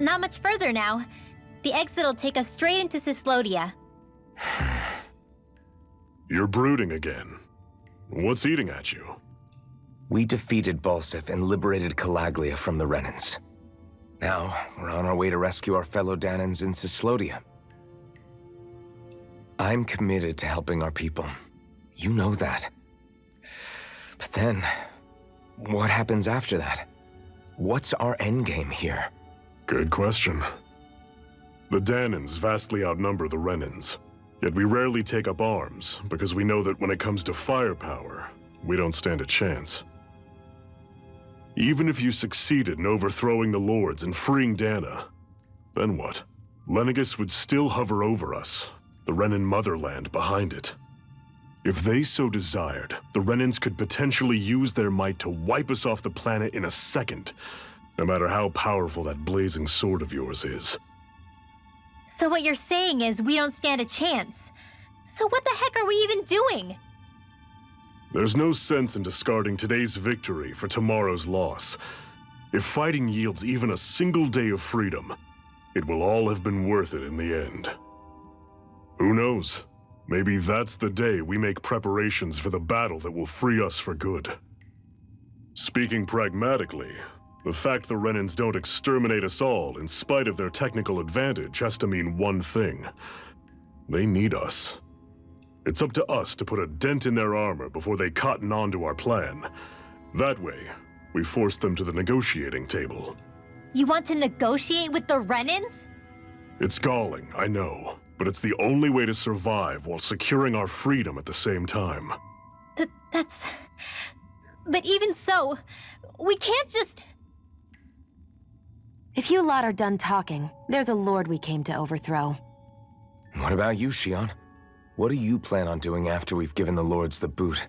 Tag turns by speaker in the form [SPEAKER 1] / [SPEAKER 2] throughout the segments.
[SPEAKER 1] not much further now. The exit'll take us straight into Cislodia.
[SPEAKER 2] You're brooding again. What's eating at you?
[SPEAKER 3] We defeated Balsif and liberated Calaglia from the Renans. Now, we're on our way to rescue our fellow Danans in Cislodia. I'm committed to helping our people. You know that. But then, what happens after that? What's our endgame here?
[SPEAKER 2] Good question. The Danans vastly outnumber the Renans, yet we rarely take up arms because we know that when it comes to firepower, we don't stand a chance. Even if you succeeded in overthrowing the Lords and freeing Dana, then what? Lenegis would still hover over us, the Renan motherland behind it. If they so desired, the Renans could potentially use their might to wipe us off the planet in a second, no matter how powerful that blazing sword of yours is.
[SPEAKER 1] So what you're saying is we don't stand a chance. So what the heck are we even doing?
[SPEAKER 2] There's no sense in discarding today's victory for tomorrow's loss. If fighting yields even a single day of freedom, it will all have been worth it in the end. Who knows? Maybe that's the day we make preparations for the battle that will free us for good. Speaking pragmatically, the fact the Renans don't exterminate us all in spite of their technical advantage has to mean one thing. They need us. It's up to us to put a dent in their armor before they cotton on to our plan. That way, we force them to the negotiating table.
[SPEAKER 1] You want to negotiate with the Renans?
[SPEAKER 2] It's galling, I know, but it's the only way to survive while securing our freedom at the same time.
[SPEAKER 1] That's... But even so, we can't just...
[SPEAKER 4] If you lot are done talking, there's a lord we came to overthrow.
[SPEAKER 3] What about you, Xion? What do you plan on doing after we've given the Lords the boot?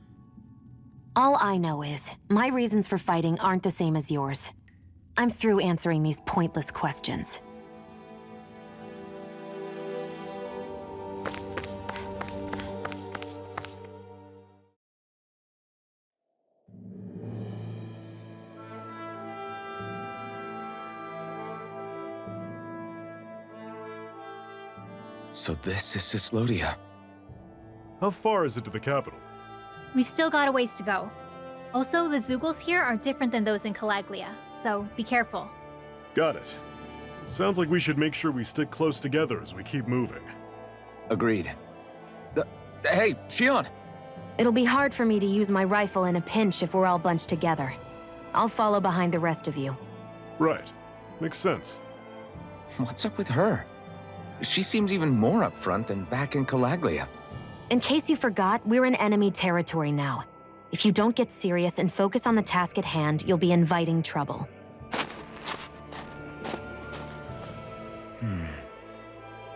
[SPEAKER 4] All I know is, my reasons for fighting aren't the same as yours. I'm through answering these pointless questions.
[SPEAKER 3] So this is Cislodia.
[SPEAKER 2] How far is it to the capital?
[SPEAKER 1] We've still got a ways to go. Also, the Zeugles here are different than those in Calaglia, so be careful.
[SPEAKER 2] Got it. Sounds like we should make sure we stick close together as we keep moving.
[SPEAKER 3] Agreed. Hey, Xion!
[SPEAKER 4] It'll be hard for me to use my rifle in a pinch if we're all bunched together. I'll follow behind the rest of you.
[SPEAKER 2] Right. Makes sense.
[SPEAKER 3] What's up with her? She seems even more upfront than back in Calaglia.
[SPEAKER 4] In case you forgot, we're in enemy territory now. If you don't get serious and focus on the task at hand, you'll be inviting trouble.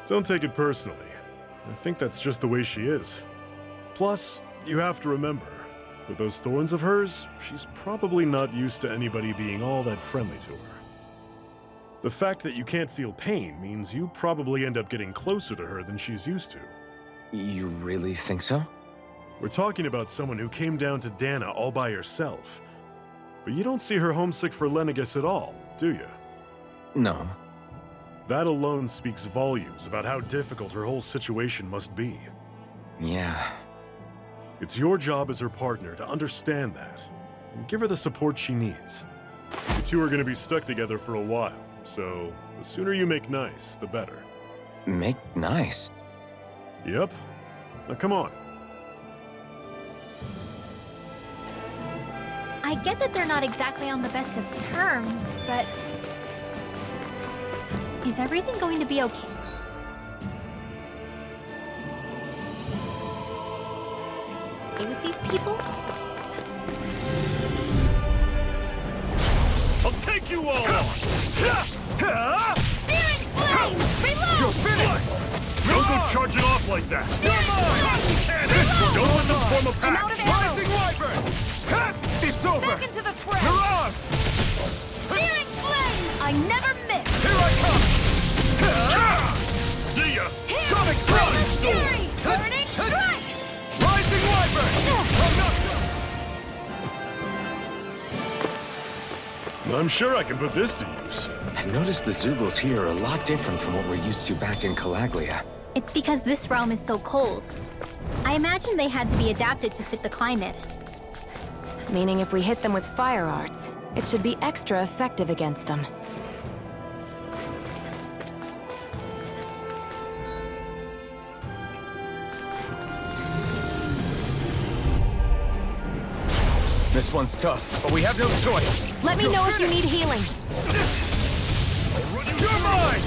[SPEAKER 2] Don't take it personally. I think that's just the way she is. Plus, you have to remember, with those thorns of hers, she's probably not used to anybody being all that friendly to her. The fact that you can't feel pain means you probably end up getting closer to her than she's used to.
[SPEAKER 3] You really think so?
[SPEAKER 2] We're talking about someone who came down to Dana all by herself. But you don't see her homesick for Lenegis at all, do you?
[SPEAKER 3] No.
[SPEAKER 2] That alone speaks volumes about how difficult her whole situation must be.
[SPEAKER 3] Yeah.
[SPEAKER 2] It's your job as her partner to understand that, and give her the support she needs. You two are going to be stuck together for a while, so the sooner you make nice, the better.
[SPEAKER 3] Make nice?
[SPEAKER 2] Yep. Now come on.
[SPEAKER 1] I get that they're not exactly on the best of terms, but... Is everything going to be okay? With these people?
[SPEAKER 2] I'll take you all on!
[SPEAKER 1] Searing flame! Reload!
[SPEAKER 2] You're finished! Don't go charging off like that! Don't let them form a
[SPEAKER 4] I'm out
[SPEAKER 2] pack!
[SPEAKER 4] of ammo!
[SPEAKER 5] Rising Wyvern! It's over!
[SPEAKER 4] Back into the fray!
[SPEAKER 5] You're ours!
[SPEAKER 1] Searing flame! I never miss!
[SPEAKER 5] Here I come!
[SPEAKER 2] See ya!
[SPEAKER 5] Sonic Thrust!
[SPEAKER 1] Fury! Burning strike!
[SPEAKER 5] Rising Wyvern!
[SPEAKER 2] I'm sure I can put this to use.
[SPEAKER 3] noticed the Zeugles here are a lot different from what we're used to back in Calaglia.
[SPEAKER 1] It's because this realm is so cold. I imagine they had to be adapted to fit the climate.
[SPEAKER 4] Meaning if we hit them with fire arts, it should be extra effective against them.
[SPEAKER 5] This one's tough, but we have no choice.
[SPEAKER 4] Let me know if you need healing.
[SPEAKER 5] You're mine!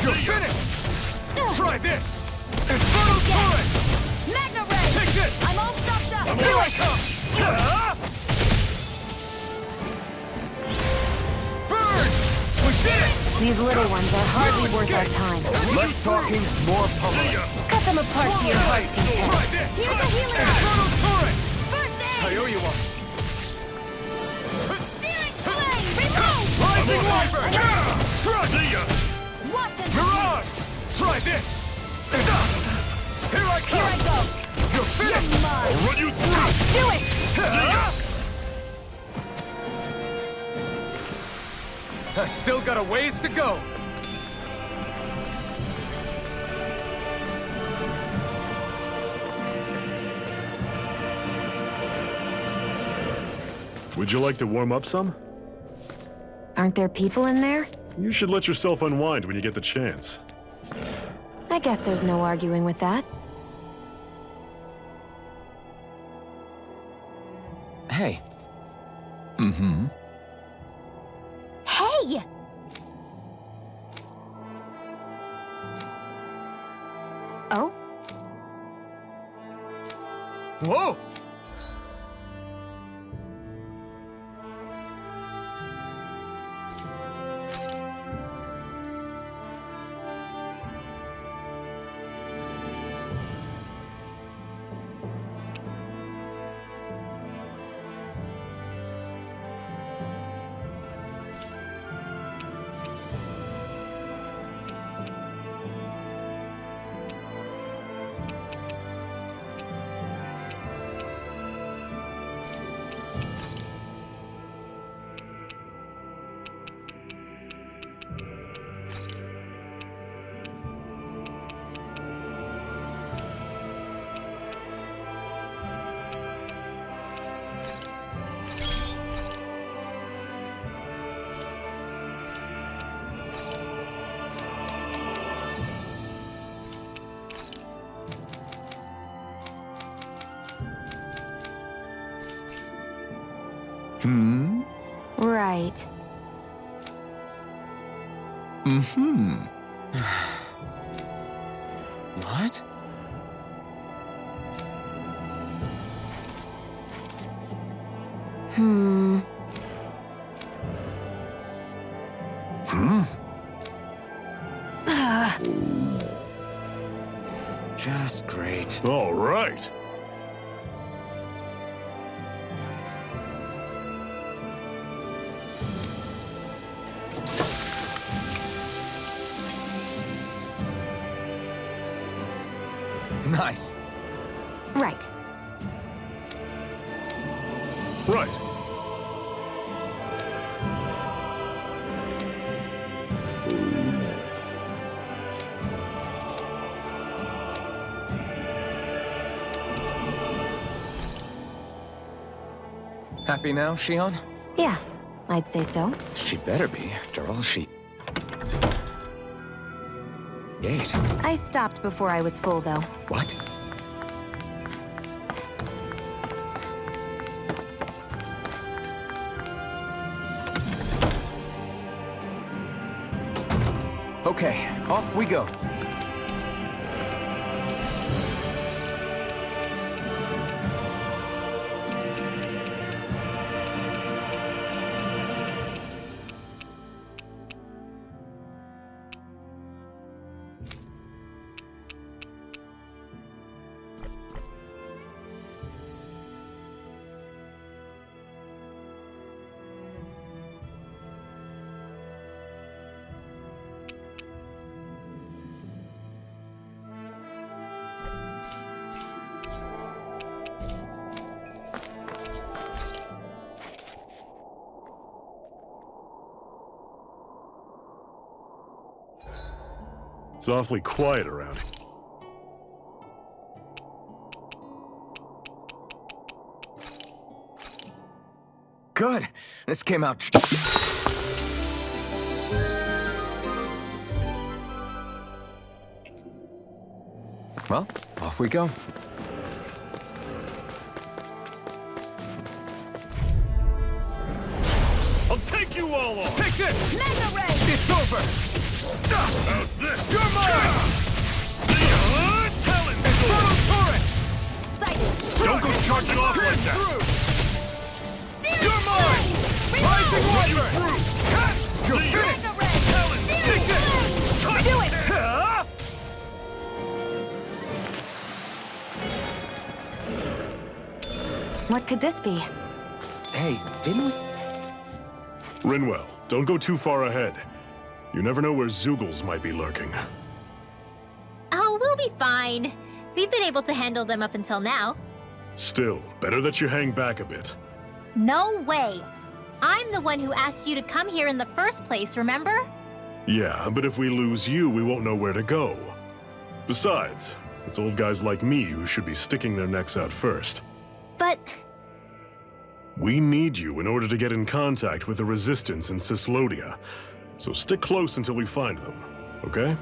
[SPEAKER 5] You're finished! Try this! Infernal turret!
[SPEAKER 4] Magna Ray!
[SPEAKER 5] Take this!
[SPEAKER 4] I'm all stopped up!
[SPEAKER 5] Here I come! Burn! We did it!
[SPEAKER 4] These little ones are hardly worth our time.
[SPEAKER 5] Less talking, more pummeling.
[SPEAKER 4] Cut them apart to your heart's content.
[SPEAKER 5] Try this!
[SPEAKER 4] Here's a healing!
[SPEAKER 5] Infernal turret!
[SPEAKER 4] First
[SPEAKER 5] I
[SPEAKER 4] aid!
[SPEAKER 5] owe you one.
[SPEAKER 4] Searing flame! Reload!
[SPEAKER 5] Rising Wyvern!
[SPEAKER 2] See ya!
[SPEAKER 4] Watch and
[SPEAKER 5] Mirage! Try this! Here I come!
[SPEAKER 4] Here I go!
[SPEAKER 5] You're finished!
[SPEAKER 4] You're mine!
[SPEAKER 2] I'll run you through!
[SPEAKER 4] Do it!
[SPEAKER 5] I still got a ways to go.
[SPEAKER 2] Would you like to warm up some?
[SPEAKER 4] Aren't there people in there?
[SPEAKER 2] You should let yourself unwind when you get the chance.
[SPEAKER 4] I guess there's no arguing with that.
[SPEAKER 3] Hey.
[SPEAKER 1] Hey!
[SPEAKER 4] Oh?
[SPEAKER 5] Whoa!
[SPEAKER 4] Right.
[SPEAKER 3] What? Just great.
[SPEAKER 2] All right.
[SPEAKER 3] Nice.
[SPEAKER 4] Right.
[SPEAKER 2] Right.
[SPEAKER 3] Happy now, Shion?
[SPEAKER 4] Yeah, I'd say so.
[SPEAKER 3] She better be, after all she... Gate.
[SPEAKER 4] I stopped before I was full, though.
[SPEAKER 3] What? Okay, off we go.
[SPEAKER 2] It's awfully quiet around here.
[SPEAKER 3] Good. This came out. Well, off we go.
[SPEAKER 2] I'll take you all on!
[SPEAKER 5] Take this!
[SPEAKER 1] Mega Ray!
[SPEAKER 5] It's over!
[SPEAKER 2] How's this?
[SPEAKER 5] You're mine!
[SPEAKER 2] See ya! Talon
[SPEAKER 5] Infernal turret!
[SPEAKER 1] Sight!
[SPEAKER 2] Don't go charging off like that!
[SPEAKER 5] Through! You're mine! Rising Wyvern! You're
[SPEAKER 2] See ya!
[SPEAKER 5] finished!
[SPEAKER 1] Mega Ray!
[SPEAKER 2] Talon
[SPEAKER 5] Take this!
[SPEAKER 1] Do it!
[SPEAKER 5] Huh?
[SPEAKER 4] What could this be?
[SPEAKER 3] Hey, didn't we?
[SPEAKER 2] Rinwell, don't go too far ahead. You never know where Zeugles might be lurking.
[SPEAKER 1] Oh, we'll be fine. We've been able to handle them up until now.
[SPEAKER 2] Still, better that you hang back a bit.
[SPEAKER 1] No way! I'm the one who asked you to come here in the first place, remember?
[SPEAKER 2] Yeah, but if we lose you, we won't know where to go. Besides, it's old guys like me who should be sticking their necks out first.
[SPEAKER 1] But...
[SPEAKER 2] We need you in order to get in contact with the Resistance in Cislodia. So stick close until we find them, okay?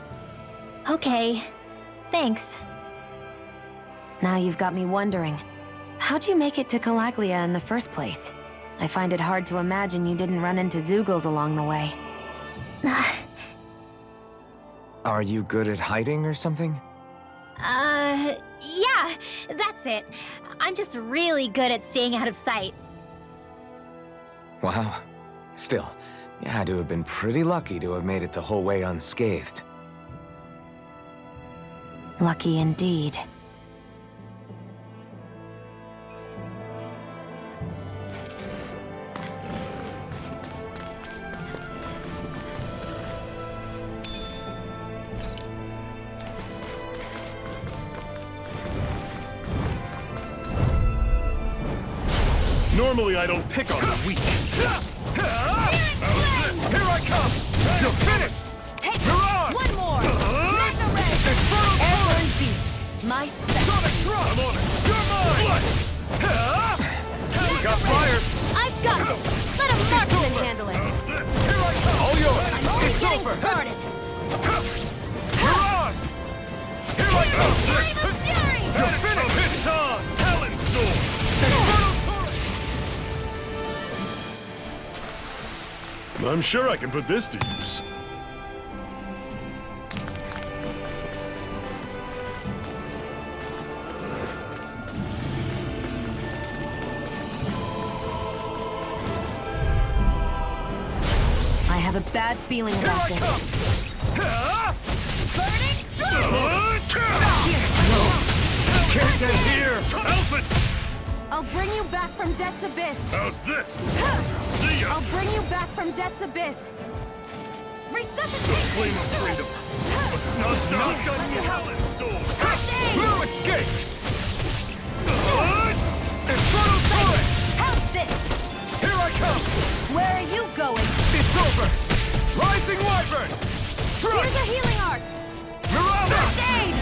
[SPEAKER 1] okay. Thanks.
[SPEAKER 4] Now you've got me wondering. How'd you make it to Calaglia in the first place? I find it hard to imagine you didn't run into Zeugles along the way.
[SPEAKER 3] Are you good at hiding or something?
[SPEAKER 1] Yeah, that's it. I'm just really good at staying out of sight.
[SPEAKER 3] Wow. Still, you had to have been pretty lucky to have made it the whole way unscathed.
[SPEAKER 4] Lucky indeed.
[SPEAKER 2] Normally I don't pick on the weak.
[SPEAKER 5] Here I come! You're finished!
[SPEAKER 1] Take
[SPEAKER 5] You're on!
[SPEAKER 1] one more! Mega Ray!
[SPEAKER 5] Infernal
[SPEAKER 1] Airborne
[SPEAKER 5] turret!
[SPEAKER 1] beast! My special!
[SPEAKER 5] Sonic thrust!
[SPEAKER 2] I'm on it.
[SPEAKER 5] You're mine! Got fire!
[SPEAKER 1] I've got this! Let a marksman handle it!
[SPEAKER 5] Here I come! All yours!
[SPEAKER 1] I'm only
[SPEAKER 5] It's
[SPEAKER 1] getting
[SPEAKER 5] over!
[SPEAKER 1] started!
[SPEAKER 5] You're on! Here I go!
[SPEAKER 1] Flame of fury!
[SPEAKER 5] You're finished!
[SPEAKER 2] It's on! Talon Storm!
[SPEAKER 5] Infernal turret!
[SPEAKER 2] I'm sure I can put this to use.
[SPEAKER 4] I have a bad feeling
[SPEAKER 5] Here
[SPEAKER 4] about
[SPEAKER 5] I
[SPEAKER 4] this.
[SPEAKER 5] come!
[SPEAKER 1] Burning
[SPEAKER 5] Can't get here!
[SPEAKER 2] Alfred!
[SPEAKER 4] I'll bring you back from Death's Abyss!
[SPEAKER 2] How's this? See ya!
[SPEAKER 4] I'll bring you back from Death's Abyss! Resuscitate!
[SPEAKER 2] Flame of freedom! Not done yet! Talon Storm!
[SPEAKER 5] No escape! Infernal turret!
[SPEAKER 1] How's this?
[SPEAKER 5] Here I come!
[SPEAKER 1] Where are you going?
[SPEAKER 5] It's over! Rising Wyvern! Strike!
[SPEAKER 1] Here's a healing art!
[SPEAKER 5] You're on it!
[SPEAKER 1] Aid!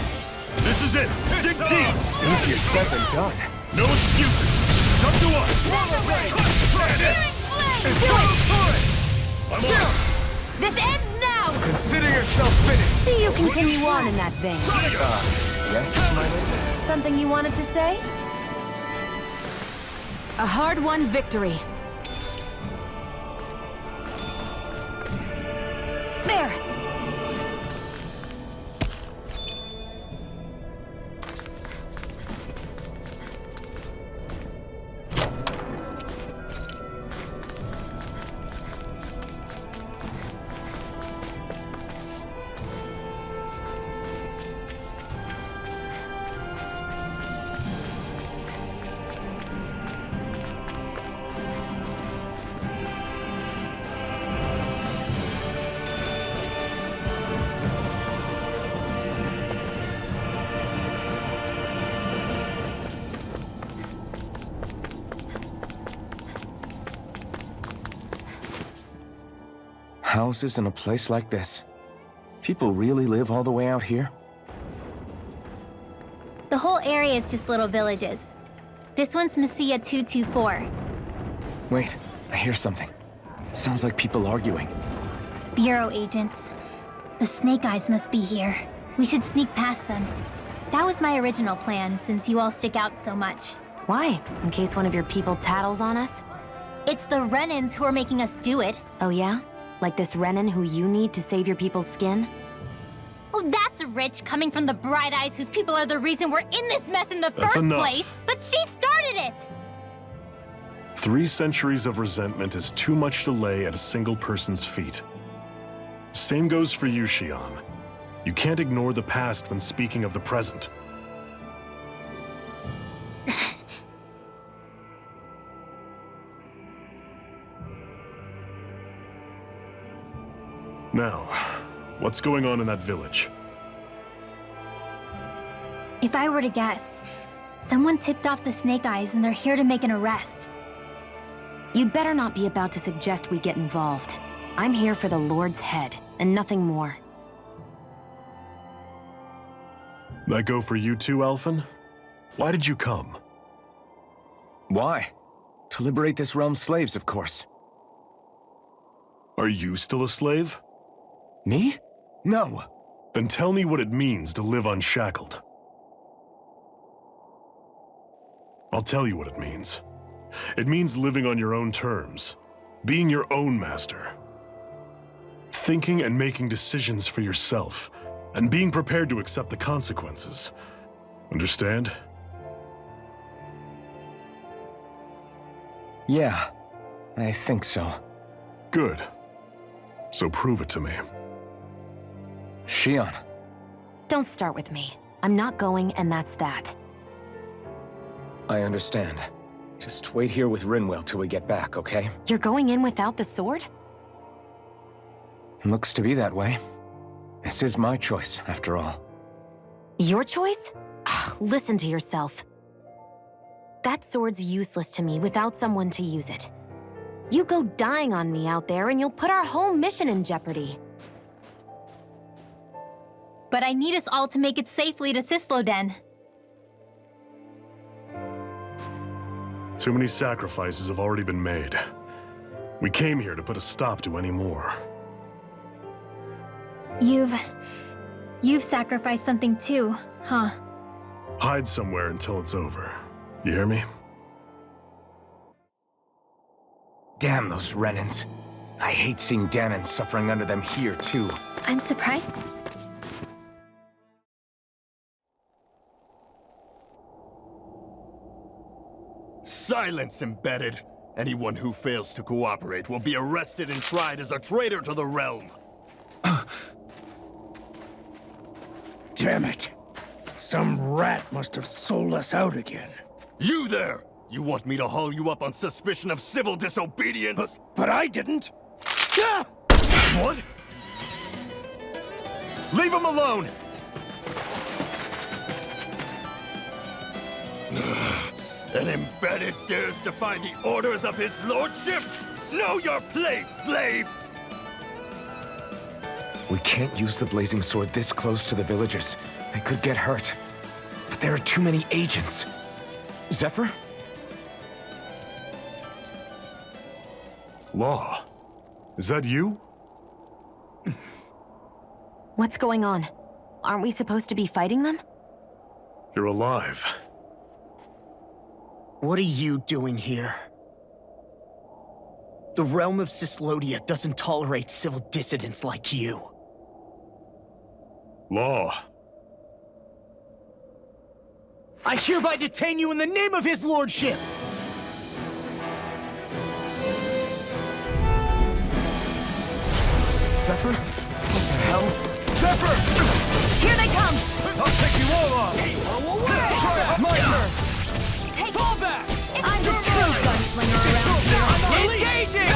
[SPEAKER 2] This is it! Dig deep!
[SPEAKER 3] Easier said than done.
[SPEAKER 2] No excuses! It's up to us!
[SPEAKER 1] Mega Ray!
[SPEAKER 2] Try this!
[SPEAKER 1] Searing flame!
[SPEAKER 5] Infernal turret!
[SPEAKER 2] I'm on it!
[SPEAKER 1] This ends now!
[SPEAKER 5] Consider yourself finished!
[SPEAKER 4] See you continue on in that vein.
[SPEAKER 3] Yes, my lady?
[SPEAKER 4] Something you wanted to say? A hard-won victory. There!
[SPEAKER 3] Houses in a place like this. People really live all the way out here?
[SPEAKER 1] The whole area is just little villages. This one's Mesia 224.
[SPEAKER 3] Wait, I hear something. Sounds like people arguing.
[SPEAKER 1] Bureau agents. The Snake Eyes must be here. We should sneak past them. That was my original plan, since you all stick out so much.
[SPEAKER 4] Why? In case one of your people tattles on us?
[SPEAKER 1] It's the Renans who are making us do it.
[SPEAKER 4] Oh yeah? Like this Renan who you need to save your people's skin?
[SPEAKER 1] Oh, that's rich, coming from the Bright Eyes whose people are the reason we're in this mess in the first place. But she started it!
[SPEAKER 2] 3 centuries of resentment is too much to lay at a single person's feet. Same goes for you, Xian. You can't ignore the past when speaking of the present. Now, what's going on in that village?
[SPEAKER 1] If I were to guess, someone tipped off the Snake Eyes and they're here to make an arrest.
[SPEAKER 4] You'd better not be about to suggest we get involved. I'm here for the Lord's head, and nothing more.
[SPEAKER 2] That go for you too, Alphen? Why did you come?
[SPEAKER 3] Why? To liberate this realm's slaves, of course.
[SPEAKER 2] Are you still a slave?
[SPEAKER 3] Me? No.
[SPEAKER 2] Then tell me what it means to live unshackled. I'll tell you what it means. It means living on your own terms, being your own master. Thinking and making decisions for yourself, and being prepared to accept the consequences. Understand?
[SPEAKER 3] Yeah, I think so.
[SPEAKER 2] Good. So prove it to me.
[SPEAKER 3] Xian.
[SPEAKER 4] Don't start with me. I'm not going, and that's that.
[SPEAKER 3] I understand. Just wait here with Rinwell till we get back, okay?
[SPEAKER 4] You're going in without the sword?
[SPEAKER 3] Looks to be that way. This is my choice, after all.
[SPEAKER 4] Your choice? Ugh, listen to yourself. That sword's useless to me without someone to use it. You go dying on me out there and you'll put our whole mission in jeopardy.
[SPEAKER 1] But I need us all to make it safely to Cislodia.
[SPEAKER 2] Too many sacrifices have already been made. We came here to put a stop to any more.
[SPEAKER 1] You've sacrificed something too, huh?
[SPEAKER 2] Hide somewhere until it's over. You hear me?
[SPEAKER 3] Damn those Renans. I hate seeing Danon suffering under them here, too.
[SPEAKER 1] I'm surprised.
[SPEAKER 5] Silence, embedded! Anyone who fails to cooperate will be arrested and tried as a traitor to the realm.
[SPEAKER 6] Damn it. Some rat must have sold us out again.
[SPEAKER 5] You there! You want me to haul you up on suspicion of civil disobedience?
[SPEAKER 6] But I didn't. Ah!
[SPEAKER 5] What? Leave him alone! An embedded dares defy the orders of his lordship? Know your place, slave!
[SPEAKER 3] We can't use the Blazing Sword this close to the villagers. They could get hurt. But there are too many agents. Zephyr?
[SPEAKER 2] Law. Is that you?
[SPEAKER 4] What's going on? Aren't we supposed to be fighting them?
[SPEAKER 2] You're alive.
[SPEAKER 6] What are you doing here? The realm of Cislodia doesn't tolerate civil dissidents like you.
[SPEAKER 2] Law.
[SPEAKER 6] I hereby detain you in the name of his lordship!
[SPEAKER 3] Zephyr? What the hell?
[SPEAKER 5] Zephyr!
[SPEAKER 4] Here they come!
[SPEAKER 5] I'll take you all off! Try it, my turn!
[SPEAKER 4] Fall back! I'm the true gunslinger around here.
[SPEAKER 5] Engaging!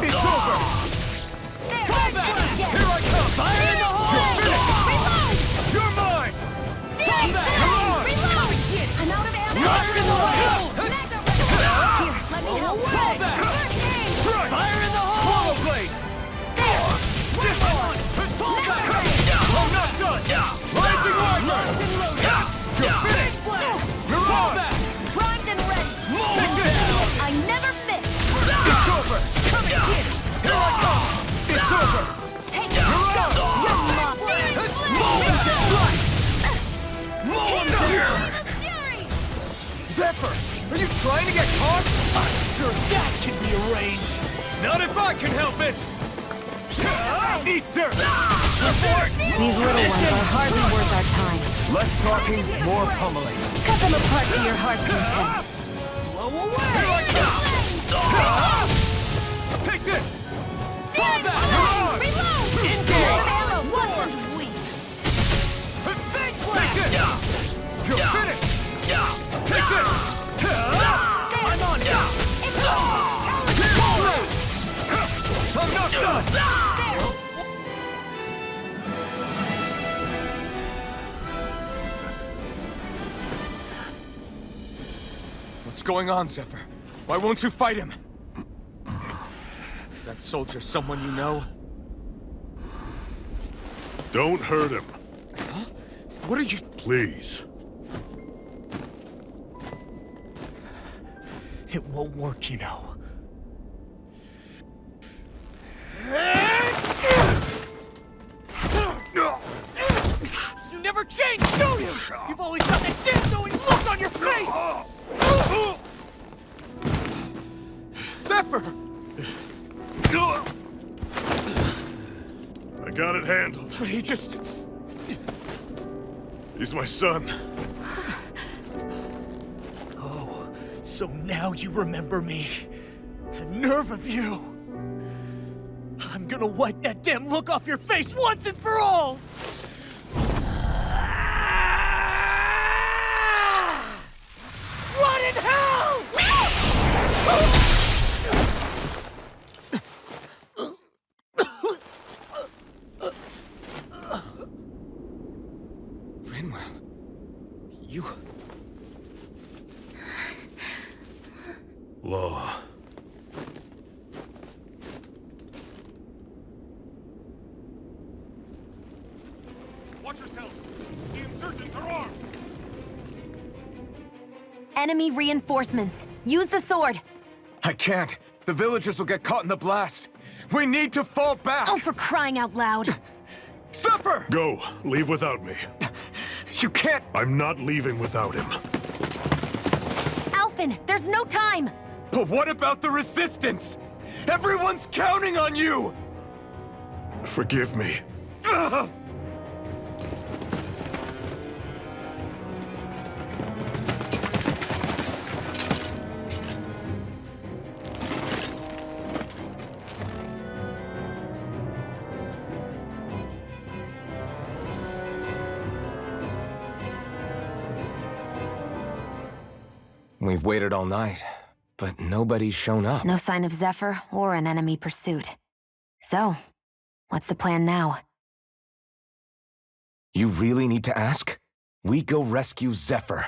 [SPEAKER 5] It's over!
[SPEAKER 4] Fall back!
[SPEAKER 5] Here I come!
[SPEAKER 4] Fire in the hole! Reload!
[SPEAKER 5] You're mine!
[SPEAKER 4] Fall back! Reload! I'm out of ammo! Fire in the hole! Here, let me help.
[SPEAKER 5] Fall back! Fire in the hole! Swallow blade!
[SPEAKER 4] There!
[SPEAKER 3] trying to get caught?
[SPEAKER 6] I'm sure that can be arranged.
[SPEAKER 3] Not if I can help it! Eat dirt!
[SPEAKER 4] These little ones are hardly worth our time.
[SPEAKER 3] Less talking, more pummeling.
[SPEAKER 4] Cut them apart to your heart's content.
[SPEAKER 3] Blow away! Here I come! Take this! Fall back!
[SPEAKER 1] Reload!
[SPEAKER 3] Engage!
[SPEAKER 1] Arrow wasn't weak.
[SPEAKER 3] Take this! You're finished! Take this! I'm on it! I'm not done! What's going on, Zephyr? Why won't you fight him? Is that soldier someone you know?
[SPEAKER 2] Don't hurt him,
[SPEAKER 3] Huh? What are you...
[SPEAKER 2] please.
[SPEAKER 6] It won't work, you know. You never change, do you? You've always got that damn knowing look on your face!
[SPEAKER 3] Zephyr!
[SPEAKER 2] I got it handled.
[SPEAKER 3] But he just...
[SPEAKER 2] He's my son.
[SPEAKER 6] Oh, so now you remember me. The nerve of you! I'm gonna wipe that damn look off your face once and for all! Run in hell!
[SPEAKER 3] Rinwell... You...
[SPEAKER 2] Law.
[SPEAKER 7] Watch yourselves! The insurgents are armed!
[SPEAKER 4] Enemy reinforcements. Use the sword.
[SPEAKER 3] I can't. The villagers will get caught in the blast. We need to fall back!
[SPEAKER 4] Oh, for crying out loud.
[SPEAKER 3] Zephyr!
[SPEAKER 2] Go. Leave without me.
[SPEAKER 3] You can't...
[SPEAKER 2] I'm not leaving without him.
[SPEAKER 4] Alphen, there's no time.
[SPEAKER 3] But what about the resistance? Everyone's counting on you!
[SPEAKER 2] Forgive me.
[SPEAKER 3] Ugh! We've waited all night, but nobody's shown up.
[SPEAKER 4] No sign of Zephyr or an enemy pursuit. So, what's the plan now?
[SPEAKER 3] You really need to ask? We go rescue Zephyr.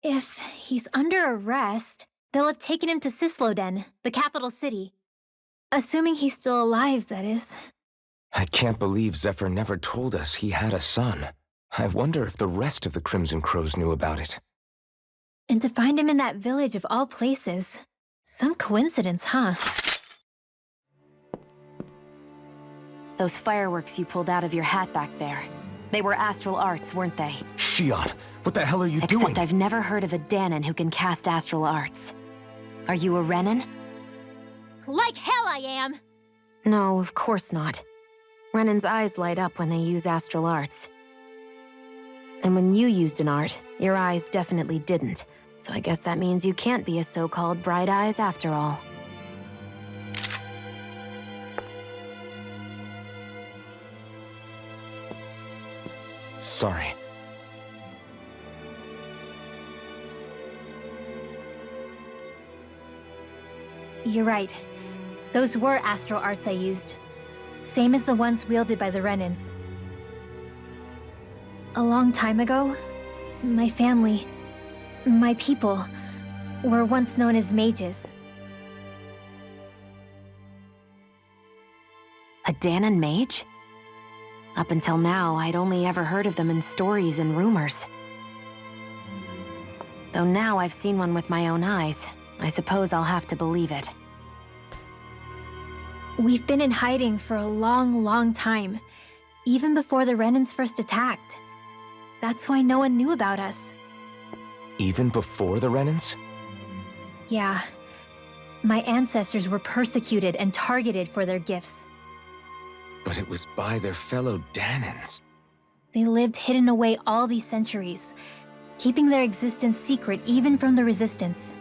[SPEAKER 1] If he's under arrest, they'll have taken him to Cislodia, the capital city. Assuming he's still alive, that is.
[SPEAKER 3] I can't believe Zephyr never told us he had a son. I wonder if the rest of the Crimson Crows knew about it.
[SPEAKER 1] And to find him in that village of all places. Some coincidence, huh?
[SPEAKER 4] Those fireworks you pulled out of your hat back there. They were astral arts, weren't they?
[SPEAKER 3] Shion, what the hell are you doing?
[SPEAKER 4] Except I've never heard of a Danon who can cast astral arts. Are you a Renan?
[SPEAKER 1] Like hell I am!
[SPEAKER 4] No, of course not. Renan's eyes light up when they use astral arts. And when you used an art, your eyes definitely didn't. So I guess that means you can't be a so-called bright eyes after all.
[SPEAKER 3] Sorry.
[SPEAKER 1] You're right. Those were astral arts I used. Same as the ones wielded by the Renans. A long time ago, my family, my people, were once known as mages.
[SPEAKER 4] A Danon mage? Up until now, I'd only ever heard of them in stories and rumors. Though now I've seen one with my own eyes, I suppose I'll have to believe it.
[SPEAKER 1] We've been in hiding for a long, long time, even before the Renans first attacked. That's why no one knew about us.
[SPEAKER 3] Even before the Renans?
[SPEAKER 1] Yeah. My ancestors were persecuted and targeted for their gifts.
[SPEAKER 3] But it was by their fellow Danans.
[SPEAKER 1] They lived hidden away all these centuries, keeping their existence secret even from the Resistance.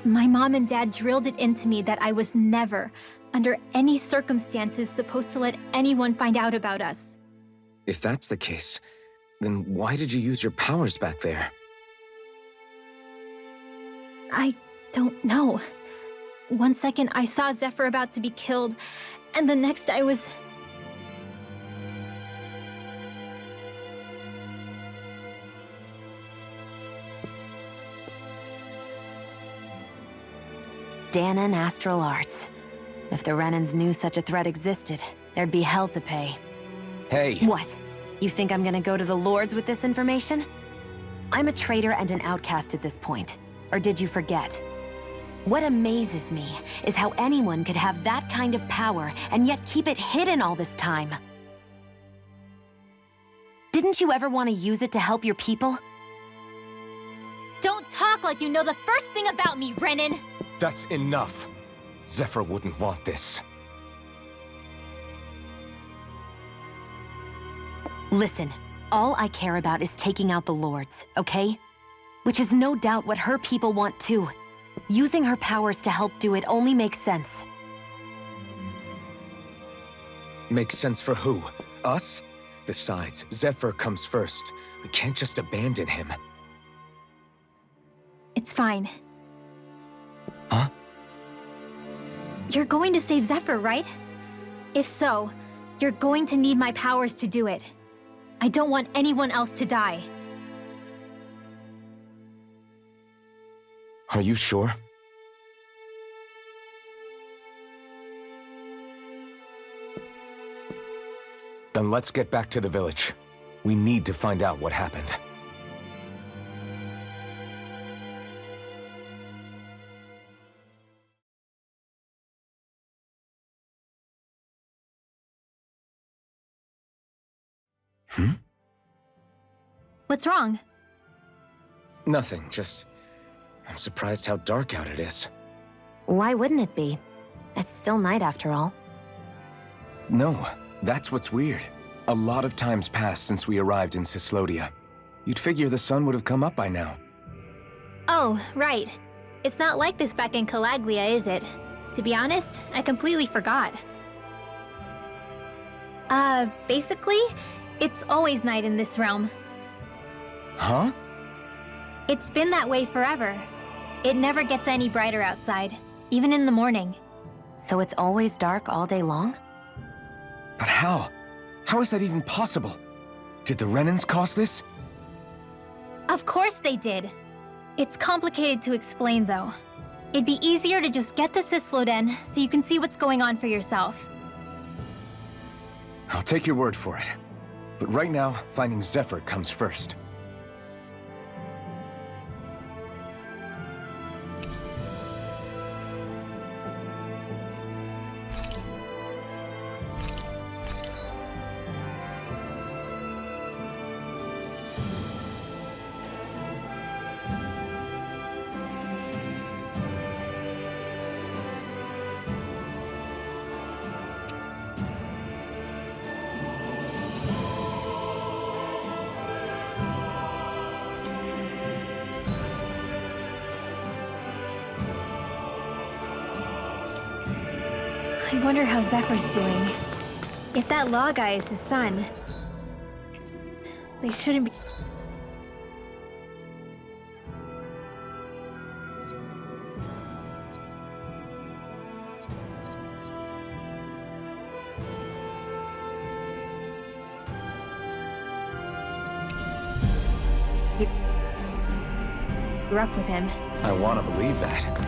[SPEAKER 1] My mom and dad drilled it into me that I was never, under any circumstances, supposed to let anyone find out about us.
[SPEAKER 3] If that's the case, then why did you use your powers back there?
[SPEAKER 1] I don't know. One second I saw Zephyr about to be killed, and the next I was...
[SPEAKER 4] Danan Astral Arts. If the Renans knew such a threat existed, there'd be hell to pay.
[SPEAKER 3] Hey!
[SPEAKER 4] What? You think I'm gonna go to the Lords with this information? I'm a traitor and an outcast at this point. Or did you forget? What amazes me is how anyone could have that kind of power and yet keep it hidden all this time. Didn't you ever want to use it to help your people?
[SPEAKER 1] Don't talk like you know the first thing about me, Renan!
[SPEAKER 3] That's enough. Zephyr wouldn't want this.
[SPEAKER 4] Listen, all I care about is taking out the Lords, okay? Which is no doubt what her people want too. Using her powers to help do it only makes sense.
[SPEAKER 3] Makes sense for who? Us? Besides, Zephyr comes first. We can't just abandon him.
[SPEAKER 1] It's fine.
[SPEAKER 3] Huh?
[SPEAKER 1] You're going to save Zephyr, right? If so, you're going to need my powers to do it. I don't want anyone else to die.
[SPEAKER 3] Are you sure? Then let's get back to the village. We need to find out what happened.
[SPEAKER 1] What's wrong?
[SPEAKER 3] Nothing, just... I'm surprised how dark out it is.
[SPEAKER 4] Why wouldn't it be? It's still night after all.
[SPEAKER 3] No, that's what's weird. A lot of time's passed since we arrived in Cislodia. You'd figure the sun would have come up by now.
[SPEAKER 1] Oh, right. It's not like this back in Calaglia, is it? To be honest, I completely forgot. Basically, it's always night in this realm.
[SPEAKER 3] Huh?
[SPEAKER 1] It's been that way forever. It never gets any brighter outside, even in the morning.
[SPEAKER 4] So it's always dark all day long?
[SPEAKER 3] But how? How is that even possible? Did the Renans cause this?
[SPEAKER 1] Of course they did. It's complicated to explain, though. It'd be easier to just get to Cisloden so you can see what's going on for yourself.
[SPEAKER 3] I'll take your word for it. But right now, finding Zephyr comes first.
[SPEAKER 1] I wonder how Zephyr's doing. If that law guy is his son, they shouldn't be... rough with him.
[SPEAKER 3] I want to believe that.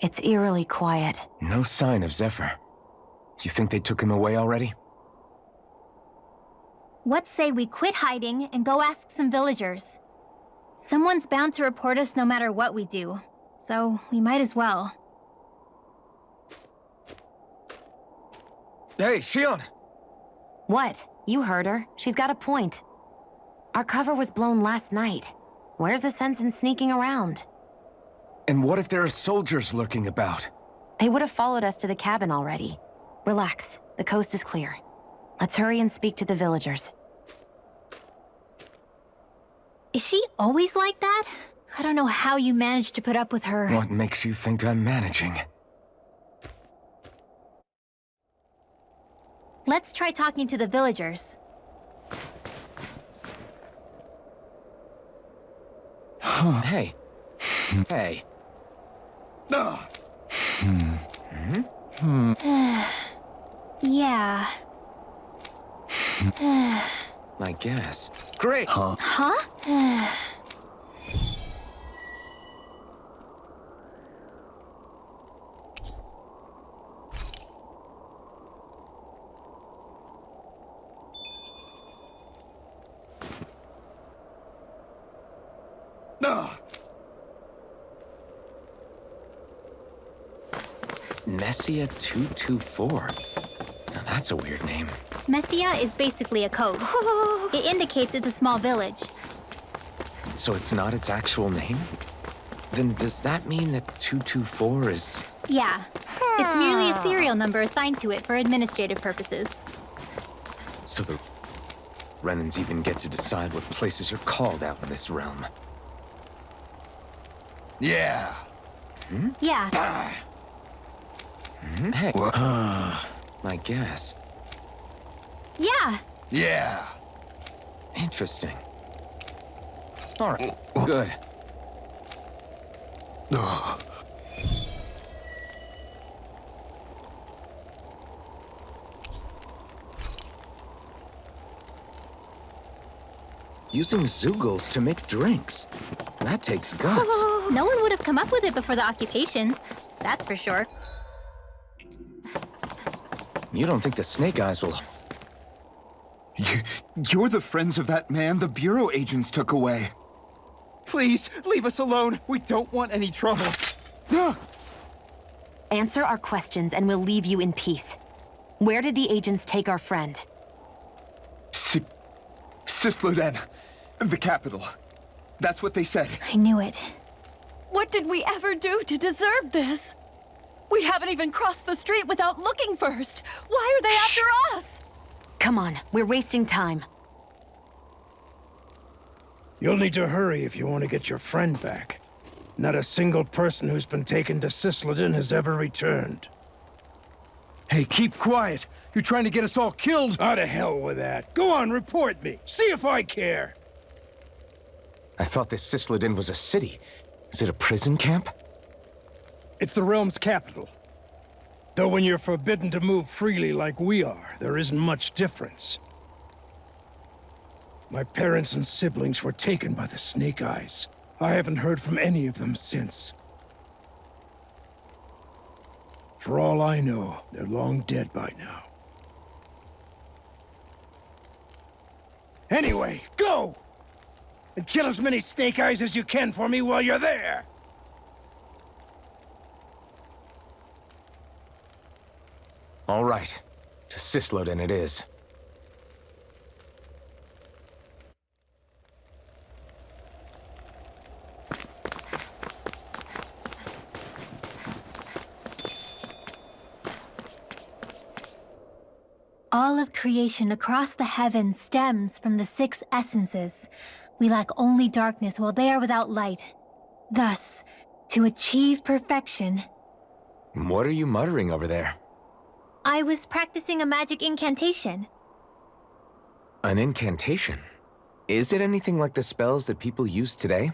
[SPEAKER 4] It's eerily quiet.
[SPEAKER 3] No sign of Zephyr. You think they took him away already?
[SPEAKER 1] What say we quit hiding and go ask some villagers? Someone's bound to report us no matter what we do, so we might as well.
[SPEAKER 3] Hey, Shion!
[SPEAKER 4] What? You heard her. She's got a point. Our cover was blown last night. Where's the sense in sneaking around?
[SPEAKER 3] And what if there are soldiers lurking about?
[SPEAKER 4] They would have followed us to the cabin already. Relax. The coast is clear. Let's hurry and speak to the villagers.
[SPEAKER 1] Is she always like that? I don't know how you managed to put up with her.
[SPEAKER 3] What makes you think I'm managing?
[SPEAKER 1] Let's try talking to the villagers.
[SPEAKER 3] Hey. Hey.
[SPEAKER 1] Yeah.
[SPEAKER 3] I guess. Great!
[SPEAKER 1] Huh?
[SPEAKER 3] Mesia 224. Now that's a weird name.
[SPEAKER 1] Mesia is basically a code. It indicates it's a small village.
[SPEAKER 3] So it's not its actual name? Then does that mean that 224 is...
[SPEAKER 1] Yeah. It's merely a serial number assigned to it for administrative purposes.
[SPEAKER 3] So the Renans even get to decide what places you're called out in this realm.
[SPEAKER 5] Yeah.
[SPEAKER 1] Yeah.
[SPEAKER 3] Hey. I guess.
[SPEAKER 1] Yeah.
[SPEAKER 5] Yeah.
[SPEAKER 3] Interesting. Alright, good. Using Zeugles to make drinks. That takes guts.
[SPEAKER 1] No one would have come up with it before the occupation. That's for sure.
[SPEAKER 3] You don't think the Snake Eyes will...
[SPEAKER 8] You're the friends of that man the Bureau agents took away. Please, leave us alone. We don't want any trouble.
[SPEAKER 4] Answer our questions and we'll leave you in peace. Where did the agents take our friend?
[SPEAKER 8] Cislodia, the capital. That's what they said.
[SPEAKER 1] I knew it.
[SPEAKER 9] What did we ever do to deserve this? We haven't even crossed the street without looking first. Why are they after us?
[SPEAKER 4] Come on, we're wasting time.
[SPEAKER 10] You'll need to hurry if you want to get your friend back. Not a single person who's been taken to Cislodia has ever returned.
[SPEAKER 6] Hey, keep quiet. You're trying to get us all killed.
[SPEAKER 10] Ah, to hell with that. Go on, report me. See if I care.
[SPEAKER 3] I thought this Cislodia was a city. Is it a prison camp?
[SPEAKER 10] It's the realm's capital. Though when you're forbidden to move freely like we are, there isn't much difference. My parents and siblings were taken by the Snake Eyes. I haven't heard from any of them since. For all I know, they're long dead by now. Anyway, go! And kill as many Snake Eyes as you can for me while you're there!
[SPEAKER 3] All right. To Cislodia it is.
[SPEAKER 1] All of creation across the heavens stems from the 6 essences. We lack only darkness while they are without light. Thus, to achieve perfection...
[SPEAKER 3] What are you muttering over there?
[SPEAKER 1] I was practicing a magic incantation.
[SPEAKER 3] An incantation? Is it anything like the spells that people use today?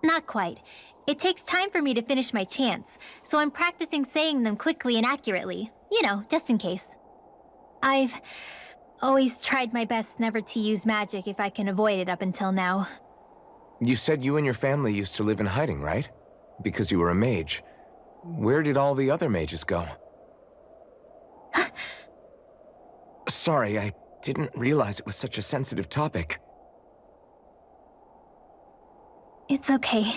[SPEAKER 1] Not quite. It takes time for me to finish my chants, so I'm practicing saying them quickly and accurately. You know, just in case. I've always tried my best never to use magic if I can avoid it up until now.
[SPEAKER 3] You said you and your family used to live in hiding, right? Because you were a mage. Where did all the other mages go? Sorry, I didn't realize it was such a sensitive topic.
[SPEAKER 1] It's okay.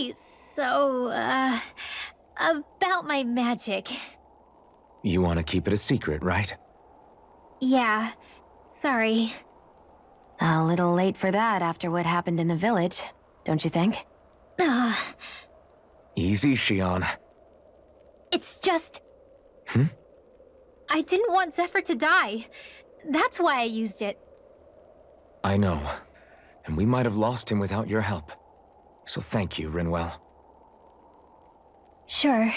[SPEAKER 1] Okay, so, about my magic.
[SPEAKER 3] You want to keep it a secret, right?
[SPEAKER 1] Yeah, sorry.
[SPEAKER 4] A little late for that after what happened in the village, don't you think?
[SPEAKER 1] Ugh,
[SPEAKER 3] Easy, Shion.
[SPEAKER 1] it's just... I didn't want Zephyr to die. That's why I used it.
[SPEAKER 3] I know. And we might have lost him without your help. So thank you, Rinwell.
[SPEAKER 1] Sure.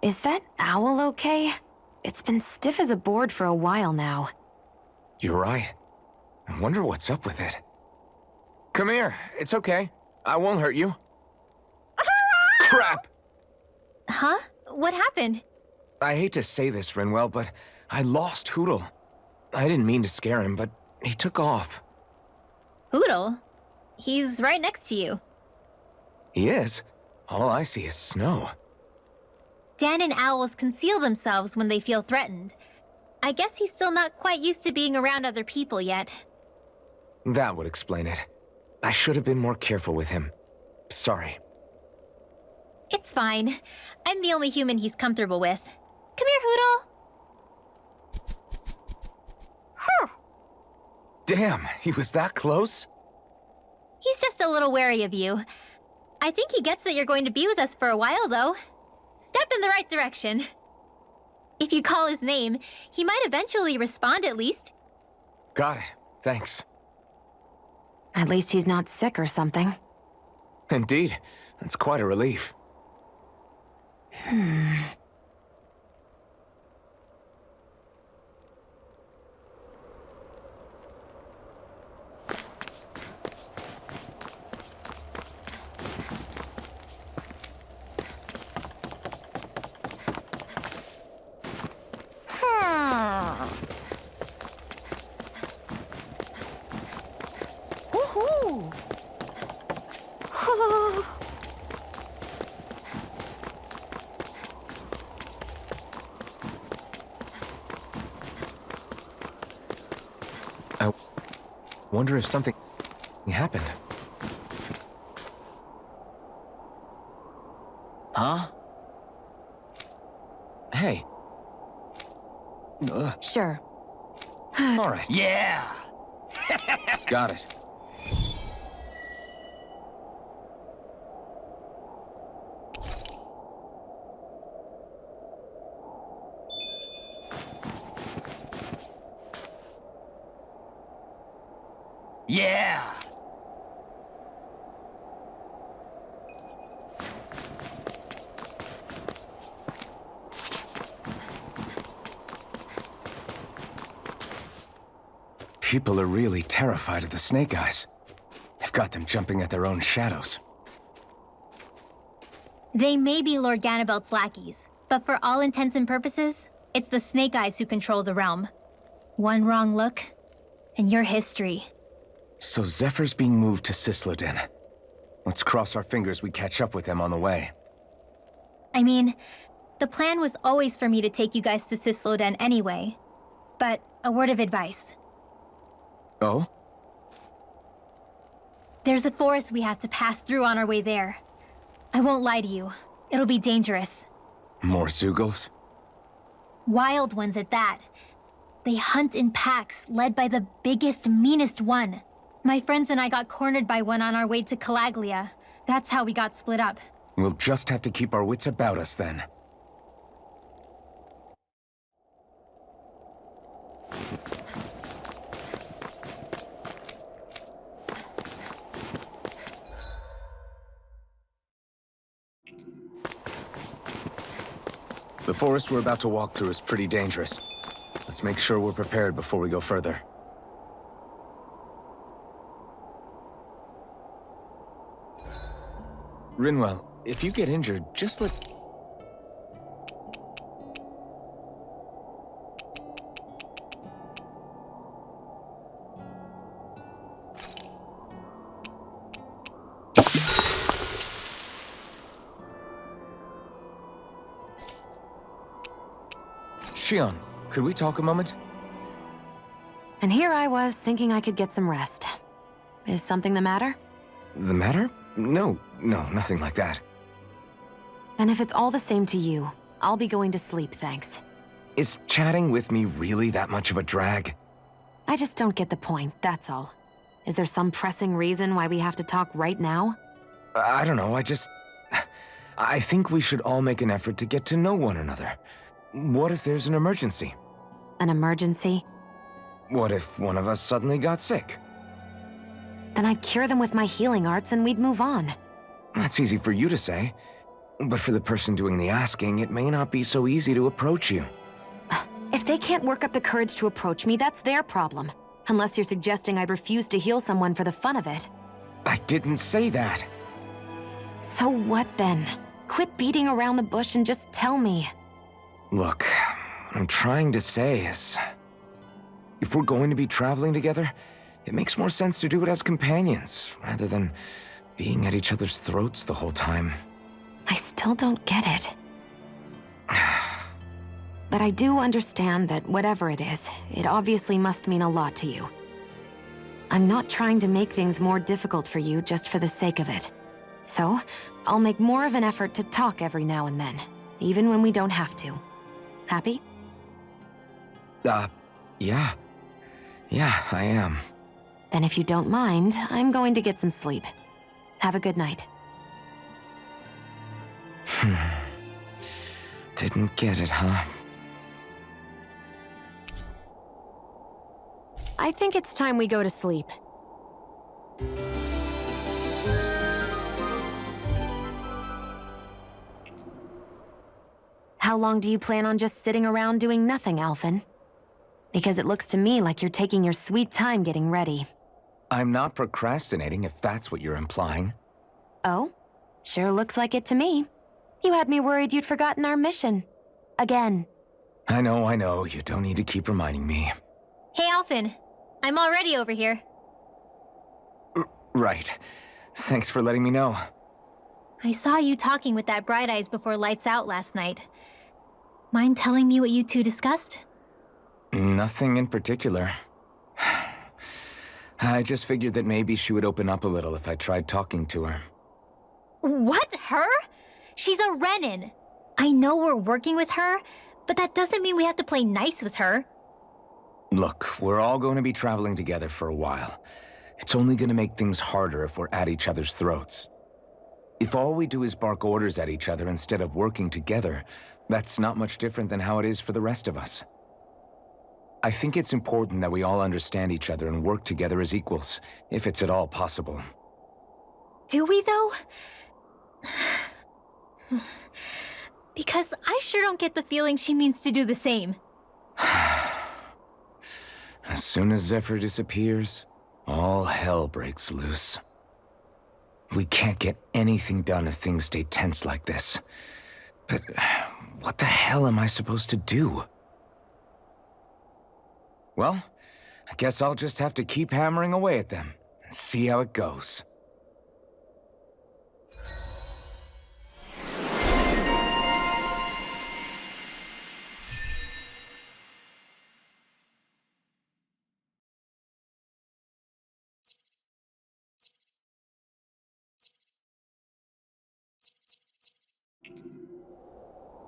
[SPEAKER 4] Is that owl okay? It's been stiff as a board for a while now.
[SPEAKER 3] You're right. I wonder what's up with it. Come here. It's okay. I won't hurt you. Crap!
[SPEAKER 1] Huh? What happened?
[SPEAKER 3] I hate to say this, Rinwell, but I lost Hootle. I didn't mean to scare him, but he took off.
[SPEAKER 1] Hootle? He's right next to you.
[SPEAKER 3] He is? All I see is snow.
[SPEAKER 1] Dan and owls conceal themselves when they feel threatened. I guess he's still not quite used to being around other people yet.
[SPEAKER 3] That would explain it. I should have been more careful with him. Sorry.
[SPEAKER 1] It's fine. I'm the only human he's comfortable with. Come here, Hootle.
[SPEAKER 3] Damn, he was that close?
[SPEAKER 1] He's just a little wary of you. I think he gets that you're going to be with us for a while, though. Step in the right direction. If you call his name, he might eventually respond at least.
[SPEAKER 3] Got it. Thanks.
[SPEAKER 4] At least he's not sick or something.
[SPEAKER 3] Indeed. That's quite a relief.
[SPEAKER 9] Woohoo!
[SPEAKER 3] I wonder if something happened. Huh? Hey.
[SPEAKER 4] Sure.
[SPEAKER 3] All right.
[SPEAKER 6] Yeah!
[SPEAKER 3] Got it.
[SPEAKER 6] Yeah!
[SPEAKER 3] People are really terrified of the Snake Eyes. They've got them jumping at their own shadows.
[SPEAKER 1] They may be Lord Ganabelt's lackeys, but for all intents and purposes, it's the Snake Eyes who control the realm. One wrong look, and your history.
[SPEAKER 3] So Zephyr's being moved to Cislodia. Let's cross our fingers we catch up with them on the way.
[SPEAKER 1] I mean, the plan was always for me to take you guys to Cislodia anyway. But a word of advice.
[SPEAKER 3] Oh?
[SPEAKER 1] There's a forest we have to pass through on our way there. I won't lie to you. It'll be dangerous.
[SPEAKER 3] More Zeugles?
[SPEAKER 1] Wild ones at that. They hunt in packs, led by the biggest, meanest one. My friends and I got cornered by one on our way to Calaglia. That's how we got split up.
[SPEAKER 3] We'll just have to keep our wits about us then. The forest we're about to walk through is pretty dangerous. Let's make sure we're prepared before we go further. Rinwell, if you get injured, just let... Shion, could we talk a moment?
[SPEAKER 4] And here I was thinking I could get some rest. Is something the matter?
[SPEAKER 3] The matter? No, nothing like that.
[SPEAKER 4] Then if it's all the same to you, I'll be going to sleep, thanks.
[SPEAKER 3] Is chatting with me really that much of a drag?
[SPEAKER 4] I just don't get the point, that's all. Is there some pressing reason why we have to talk right now?
[SPEAKER 3] I don't know, I think we should all make an effort to get to know one another. What if there's an emergency?
[SPEAKER 4] An emergency?
[SPEAKER 3] What if one of us suddenly got sick?
[SPEAKER 4] Then I'd cure them with my healing arts and we'd move on.
[SPEAKER 3] That's easy for you to say. But for the person doing the asking, it may not be so easy to approach you.
[SPEAKER 4] If they can't work up the courage to approach me, that's their problem. Unless you're suggesting I'd refuse to heal someone for the fun of it.
[SPEAKER 3] I didn't say that.
[SPEAKER 4] So what then? Quit beating around the bush and just tell me.
[SPEAKER 3] Look, what I'm trying to say is... if we're going to be traveling together, it makes more sense to do it as companions, rather than being at each other's throats the whole time.
[SPEAKER 4] I still don't get it. But I do understand that whatever it is, it obviously must mean a lot to you. I'm not trying to make things more difficult for you just for the sake of it. So, I'll make more of an effort to talk every now and then, even when we don't have to. Happy?
[SPEAKER 3] Yeah. Yeah, I am.
[SPEAKER 4] Then if you don't mind, I'm going to get some sleep. Have a good night.
[SPEAKER 3] Didn't get it, huh?
[SPEAKER 4] I think it's time we go to sleep. How long do you plan on just sitting around doing nothing, Alphen? Because it looks to me like you're taking your sweet time getting ready.
[SPEAKER 3] I'm not procrastinating, if that's what you're implying.
[SPEAKER 4] Oh? Sure looks like it to me. You had me worried you'd forgotten our mission. Again.
[SPEAKER 3] I know. You don't need to keep reminding me.
[SPEAKER 1] Hey, Alphen. I'm already over here.
[SPEAKER 3] Right. Thanks for letting me know.
[SPEAKER 1] I saw you talking with that Bright Eyes before lights out last night. Mind telling me what you two discussed?
[SPEAKER 3] Nothing in particular. I just figured that maybe she would open up a little if I tried talking to her.
[SPEAKER 1] What? Her? She's a Renin. I know we're working with her, but that doesn't mean we have to play nice with her.
[SPEAKER 3] Look, we're all going to be traveling together for a while. It's only going to make things harder if we're at each other's throats. If all we do is bark orders at each other instead of working together, that's not much different than how it is for the rest of us. I think it's important that we all understand each other and work together as equals, if it's at all possible.
[SPEAKER 1] Do we, though? Because I sure don't get the feeling she means to do the same.
[SPEAKER 3] As soon as Zephyr disappears, all hell breaks loose. We can't get anything done if things stay tense like this. But what the hell am I supposed to do? Well, I guess I'll just have to keep hammering away at them and see how it goes.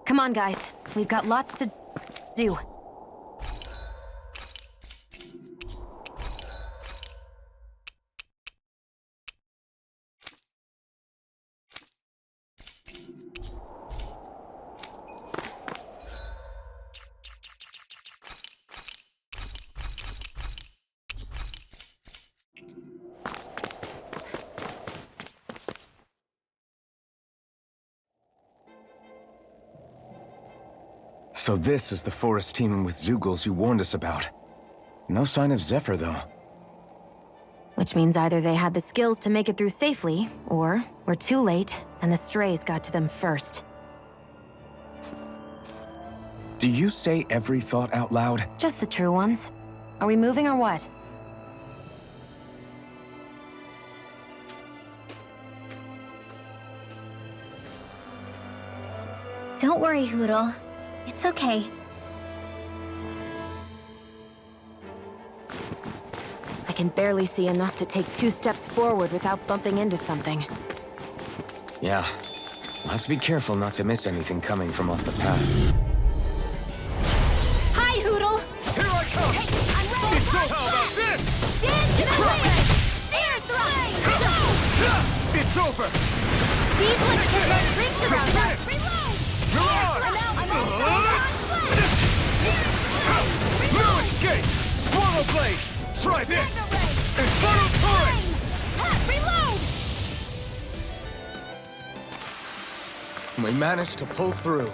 [SPEAKER 4] Come on, guys. We've got lots to do.
[SPEAKER 3] So this is the forest teeming with Zeugles you warned us about. No sign of Zephyr, though.
[SPEAKER 4] Which means either they had the skills to make it through safely, or we're too late, and the strays got to them first.
[SPEAKER 3] Do you say every thought out loud?
[SPEAKER 4] Just the true ones. Are we moving or what?
[SPEAKER 1] Don't worry, Hoodle. It's okay.
[SPEAKER 4] can barely see enough to take 2 steps forward without bumping into something.
[SPEAKER 3] Yeah. We'll have to be careful not to miss anything coming from off the path.
[SPEAKER 1] Hi, Hoodle!
[SPEAKER 7] Here I come!
[SPEAKER 1] Hey, I'm ready!
[SPEAKER 7] So how about this?
[SPEAKER 1] Dance in the wind! Air thrust!
[SPEAKER 7] It's over!
[SPEAKER 1] These ones can run rings around us! Reload! I'm all
[SPEAKER 7] No escape! Swallow blade! Try this! Infernal turret!
[SPEAKER 1] Reload!
[SPEAKER 3] We managed to pull through.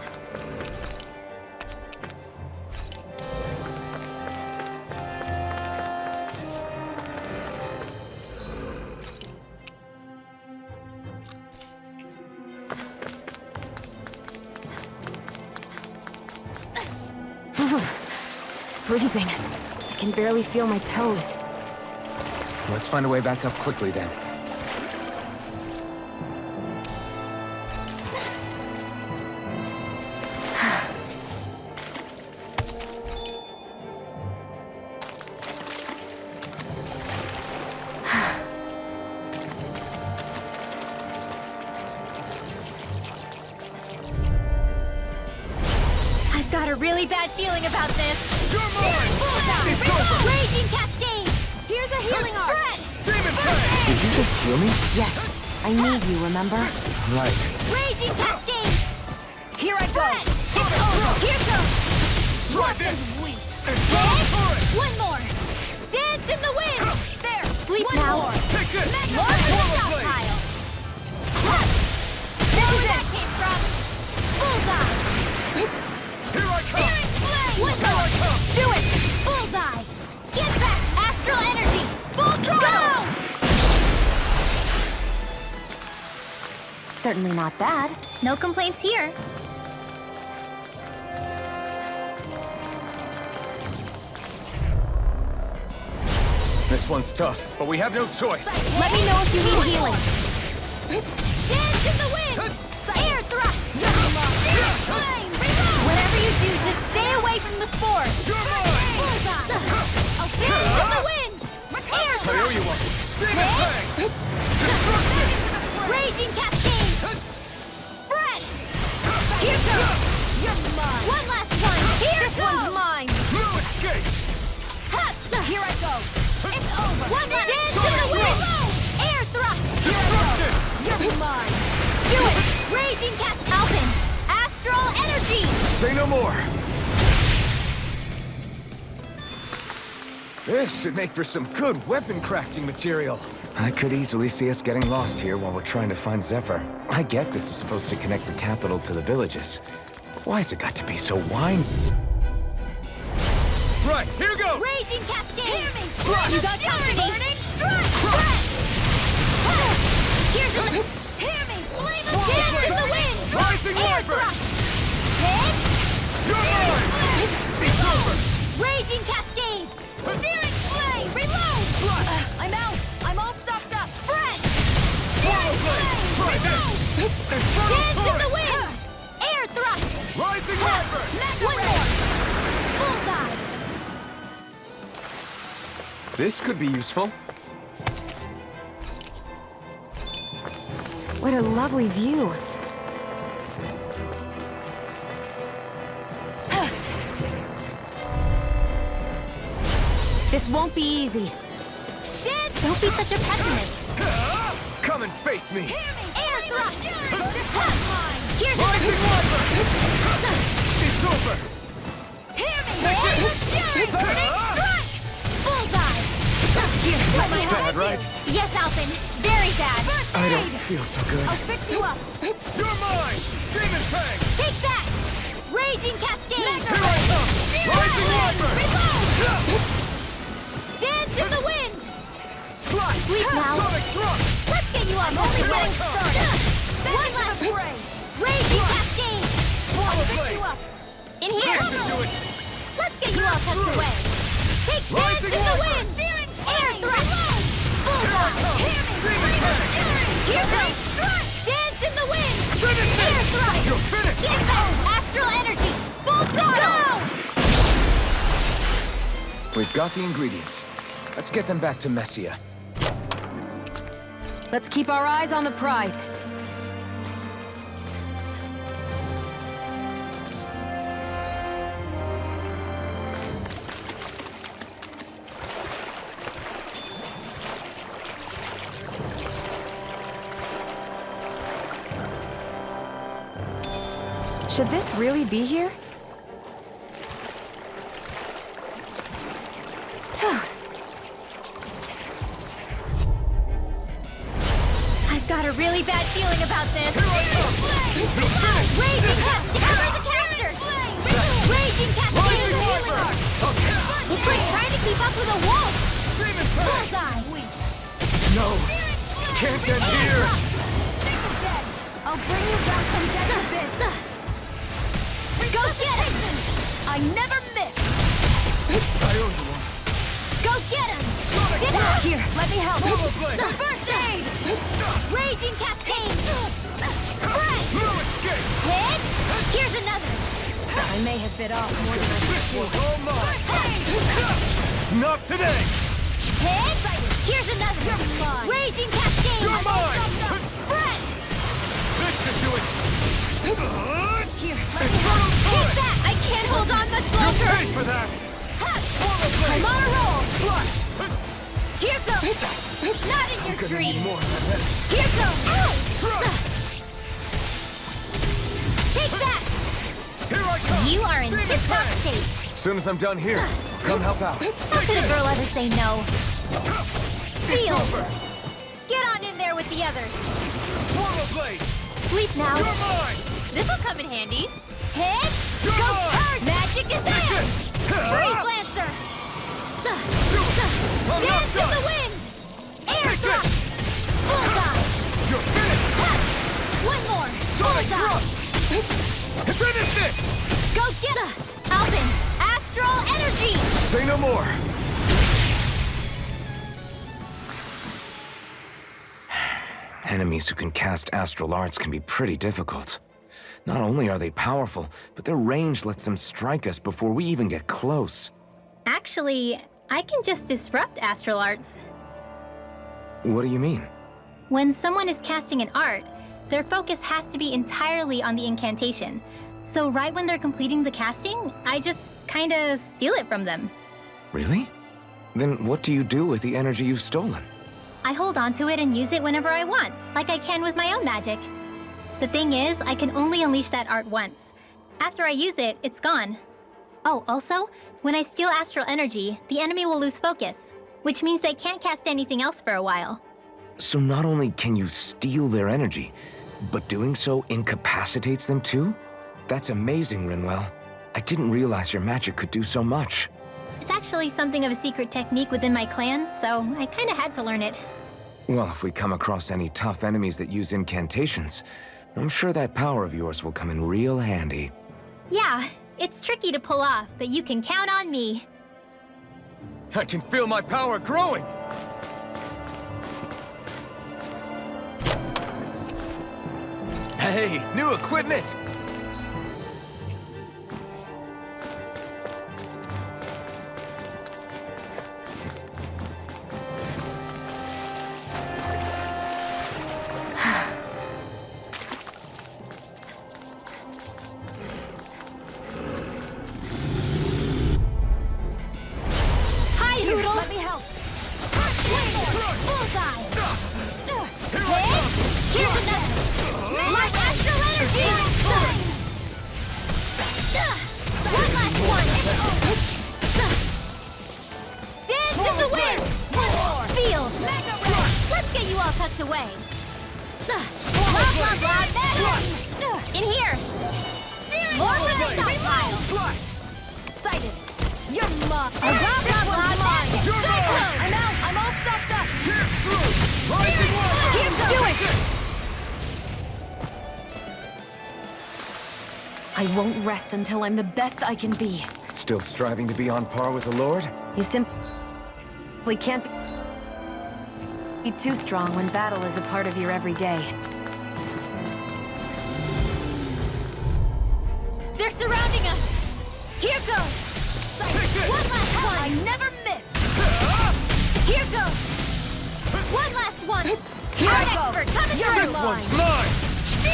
[SPEAKER 4] It's freezing. I can barely feel my toes.
[SPEAKER 3] Let's find a way back up quickly then.
[SPEAKER 1] I've got a really bad feeling about this.
[SPEAKER 7] You're mine! It's over!
[SPEAKER 1] Raging Cascade! Here's a healing art!
[SPEAKER 7] Demon Fang!
[SPEAKER 3] Did you just heal me?
[SPEAKER 4] Yes, I need you, remember?
[SPEAKER 3] Right.
[SPEAKER 1] Raging Cascade!
[SPEAKER 9] Here I go!
[SPEAKER 1] It's over! Here goes!
[SPEAKER 7] Try this!
[SPEAKER 1] Dance! One more! Dance in the wind! There! Sleep
[SPEAKER 4] One
[SPEAKER 1] now!
[SPEAKER 4] more.
[SPEAKER 7] Take this!
[SPEAKER 1] More in the
[SPEAKER 7] Swallow
[SPEAKER 1] stockpile!
[SPEAKER 7] blade!
[SPEAKER 1] This is where that came from! Bullseye!
[SPEAKER 7] Here I come!
[SPEAKER 1] Searing flame! One
[SPEAKER 7] Here I
[SPEAKER 1] more!
[SPEAKER 7] come!
[SPEAKER 1] Do it! Bullseye! Get back! Astral energy! Full throttle!
[SPEAKER 4] Certainly not bad.
[SPEAKER 1] No complaints here.
[SPEAKER 3] This one's tough, but we have no choice.
[SPEAKER 1] Let me know if you need healing. Dance in the wind! Air thrust! Searing flame! Whatever you do, just stay away from the spores. Bullseye! I'll dance in the wind! Air
[SPEAKER 7] I owe you
[SPEAKER 1] thrust!
[SPEAKER 7] one! Demon Fang!
[SPEAKER 1] Raging Cascade! Spread! Here goes! You're mine! One last one! Here this goes! One's mine!
[SPEAKER 7] No escape!
[SPEAKER 1] Here I go! It's over! One last dance in the wind! Air thrust! Here I go! You're mine! Do it! Raging Cast Alpin! Astral energy!
[SPEAKER 3] Say no more. This should make for some good weapon crafting material. I could easily see us getting lost here while we're trying to find Zephyr. I get this is supposed to connect the capital to the villages. Why's it got to be so winding?
[SPEAKER 7] Right, here goes!
[SPEAKER 1] Raging Cascade! Hear me!
[SPEAKER 7] Strike!
[SPEAKER 1] You got company! Burning strike! Strike! Here's a... Hear me! Flame of dance in the wind!
[SPEAKER 7] Rising
[SPEAKER 1] Air
[SPEAKER 7] Wyvern!
[SPEAKER 1] thrust! Hit!
[SPEAKER 7] You're mine! It's over!
[SPEAKER 1] Raging Cascades! Searing flame! Reload! I'm out! I'm all stocked up! Spread!
[SPEAKER 7] Swallow blade! Try this! Infernal
[SPEAKER 1] Dance in the
[SPEAKER 7] turret!
[SPEAKER 1] wind! Air thrust!
[SPEAKER 7] Rising Wyvern!
[SPEAKER 1] One more! Bullseye!
[SPEAKER 8] This could be useful.
[SPEAKER 4] What a lovely view. This won't be easy.
[SPEAKER 1] Dance! Don't be such a pessimist!
[SPEAKER 3] Come and face me.
[SPEAKER 1] Air thrust! Here's
[SPEAKER 7] Rising Wyvern! It's over!
[SPEAKER 1] Hear me! Fury! Burning strike! Bullseye! Here, let me
[SPEAKER 3] Bad, right?
[SPEAKER 1] Yes, Alpin. Very bad. First
[SPEAKER 3] I don't
[SPEAKER 1] aid!
[SPEAKER 3] feel so good.
[SPEAKER 1] I'll fix you up.
[SPEAKER 7] You're mine! Demon Fang!
[SPEAKER 1] Take that! Raging Cascade!
[SPEAKER 7] Here I come! Rising Wyvern!
[SPEAKER 1] Reload! Dance in the wind!
[SPEAKER 7] Slide!
[SPEAKER 1] Sleep now.
[SPEAKER 7] Sonic thrust!
[SPEAKER 1] Let's get you up. Only
[SPEAKER 7] Here I
[SPEAKER 1] getting
[SPEAKER 7] come.
[SPEAKER 1] started. One last spray. Raging Cascade!
[SPEAKER 7] Swallow
[SPEAKER 1] I'll fix
[SPEAKER 7] blade!
[SPEAKER 1] you up. In here.
[SPEAKER 7] This should do it!
[SPEAKER 1] Let's get you all tucked away. Take dance
[SPEAKER 7] Rising
[SPEAKER 1] in the
[SPEAKER 7] Wyvern.
[SPEAKER 1] wind! Air thrust! Bullseye!
[SPEAKER 7] Demon Fang!
[SPEAKER 1] Here goes! Dance in the wind!
[SPEAKER 7] Finish it!
[SPEAKER 1] Air thrust!
[SPEAKER 7] You're finished!
[SPEAKER 1] Get back! Astral energy! Full throttle!
[SPEAKER 3] We've got the ingredients. Let's get them back to Mesia.
[SPEAKER 4] Let's keep our eyes on the prize. Should this really be here?
[SPEAKER 1] I've got a really bad feeling about this. Raging caster! Raging cascade! It's like trying to keep up with a wolf! Bullseye!
[SPEAKER 3] No! Can't get here!
[SPEAKER 1] I'll bring you back from dead abyss! Go get him! I never miss!
[SPEAKER 3] I owe you one.
[SPEAKER 1] Go get him! Here, let me help! First aid! Raging cascade! Spread! Hit! Here's another! I may have bit off more than I should.
[SPEAKER 3] Not today!
[SPEAKER 1] Hit! Here's another! Raging cascade!
[SPEAKER 3] You're mine!
[SPEAKER 1] Spread!
[SPEAKER 3] This should do it!
[SPEAKER 1] Here, let me help! Take that! I can't hold on much longer!
[SPEAKER 3] Pay for that!
[SPEAKER 1] I'm on a roll! Here goes! Not in your dreams! Here goes! Take that!
[SPEAKER 3] Here I come!
[SPEAKER 1] You are in tip-top shape!
[SPEAKER 3] As soon as I'm done here, come help out.
[SPEAKER 1] How could a girl ever say no? Seal! Get on in there with the others!
[SPEAKER 3] Blade!
[SPEAKER 1] Sleep now!
[SPEAKER 3] You're mine!
[SPEAKER 1] This'll come in handy! Hit!
[SPEAKER 3] You're
[SPEAKER 1] Go
[SPEAKER 3] mine!
[SPEAKER 1] hard! Magic is in! Freeze Lancer!
[SPEAKER 3] I'm not
[SPEAKER 1] Dance in
[SPEAKER 3] done!
[SPEAKER 1] the wind! Air thrust! Bullseye!
[SPEAKER 3] You're finished!
[SPEAKER 1] One more!
[SPEAKER 3] Sonic
[SPEAKER 1] Bullseye!
[SPEAKER 3] Finish it!
[SPEAKER 1] Go get Alvin! Astral energy!
[SPEAKER 3] Say no more! Enemies who can cast astral arts can be pretty difficult. Not only are they powerful, but their range lets them strike us before we even get close.
[SPEAKER 1] Actually, I can just disrupt astral arts.
[SPEAKER 3] What do you mean?
[SPEAKER 1] When someone is casting an art, their focus has to be entirely on the incantation. So right when they're completing the casting, I just kinda steal it from them.
[SPEAKER 3] Really? Then what do you do with the energy you've stolen?
[SPEAKER 1] I hold onto it and use it whenever I want, like I can with my own magic. The thing is, I can only unleash that art once. After I use it, it's gone. Oh, also, when I steal astral energy, the enemy will lose focus, which means they can't cast anything else for a while.
[SPEAKER 3] So not only can you steal their energy, but doing so incapacitates them too? That's amazing, Rinwell. I didn't realize your magic could do so much.
[SPEAKER 1] It's actually something of a secret technique within my clan, so I kinda had to learn it.
[SPEAKER 3] Well, if we come across any tough enemies that use incantations, I'm sure that power of yours will come in real handy.
[SPEAKER 1] Yeah, it's tricky to pull off, but you can count on me.
[SPEAKER 3] I can feel my power growing! Hey, new equipment!
[SPEAKER 1] Hi, Noodle! Let me help! Bullseye! Hit! Here's another! Like astral energy! One last one! Dance in the wind! Sealed! Let's get you all tucked away! Blah, blah, blah, in here! More weapons stockpile! Sighted! You're mine! Blah, blah, blah, magic! Cyclone! I'm out! I'm all stuffed up! Here goes! Do it!
[SPEAKER 4] I won't rest until I'm the best I can be.
[SPEAKER 3] Still striving to be on par with the Lord?
[SPEAKER 4] You simply can't be too strong when battle is a part of your everyday.
[SPEAKER 1] They're surrounding us! Here goes! One last one! I never miss!
[SPEAKER 4] You're an expert! Coming through!
[SPEAKER 5] This one's mine!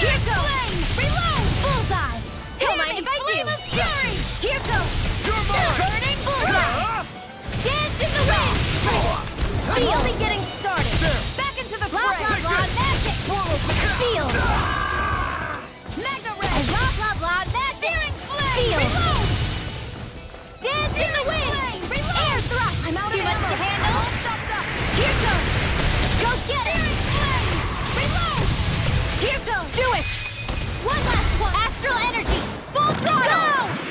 [SPEAKER 4] Here goes! Reload! Bullseye! Don't mind if I do! Flame of fury! Here goes!
[SPEAKER 5] You're mine!
[SPEAKER 4] Burning bullseye! Dance in the wind! I'm only getting started! Back into the fray! Blah, blah, blah, magic! Field! Mega ray! Blah, blah, blah, magic! Searing flame! Field! Reload! Dance in the wind! Reload! Air thrust! I'm out of ammo! Too much to handle? Stop! Here goes! Go get it! Searing flame! Reload! Here goes! Do it! One last one! Astral energy! Full throttle! Go!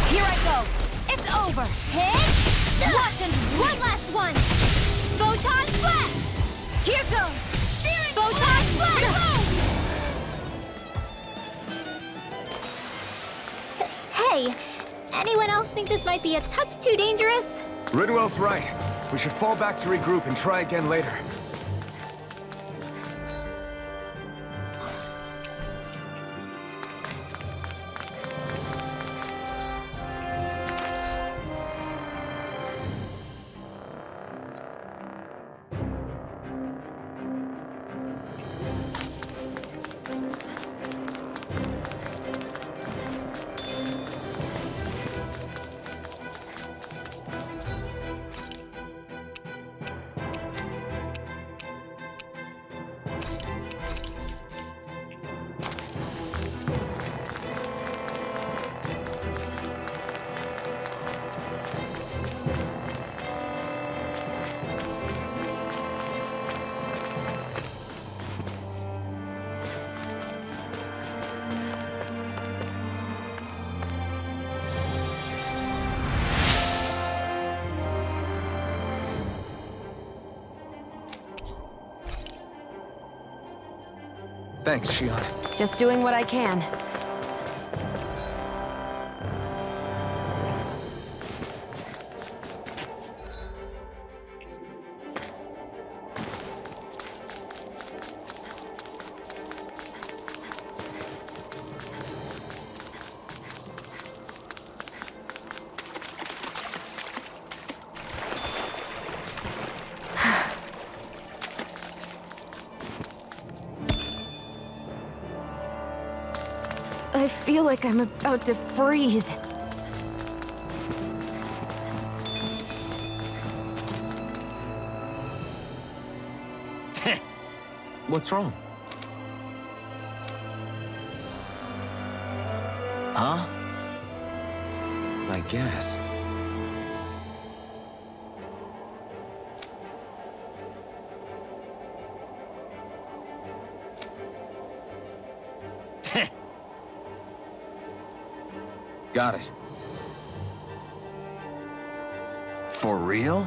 [SPEAKER 4] Here I go! It's over! Hit! Watch and one last one! Photon flash! Here goes! Searing Photon flash! Hey! Anyone else think this might be a touch too dangerous?
[SPEAKER 3] Ridwell's right. We should fall back to regroup and try again later. Thanks, Shion.
[SPEAKER 4] Just doing what I can. I feel like I'm about to freeze.
[SPEAKER 3] What's wrong? Huh? I guess. Got it. For real?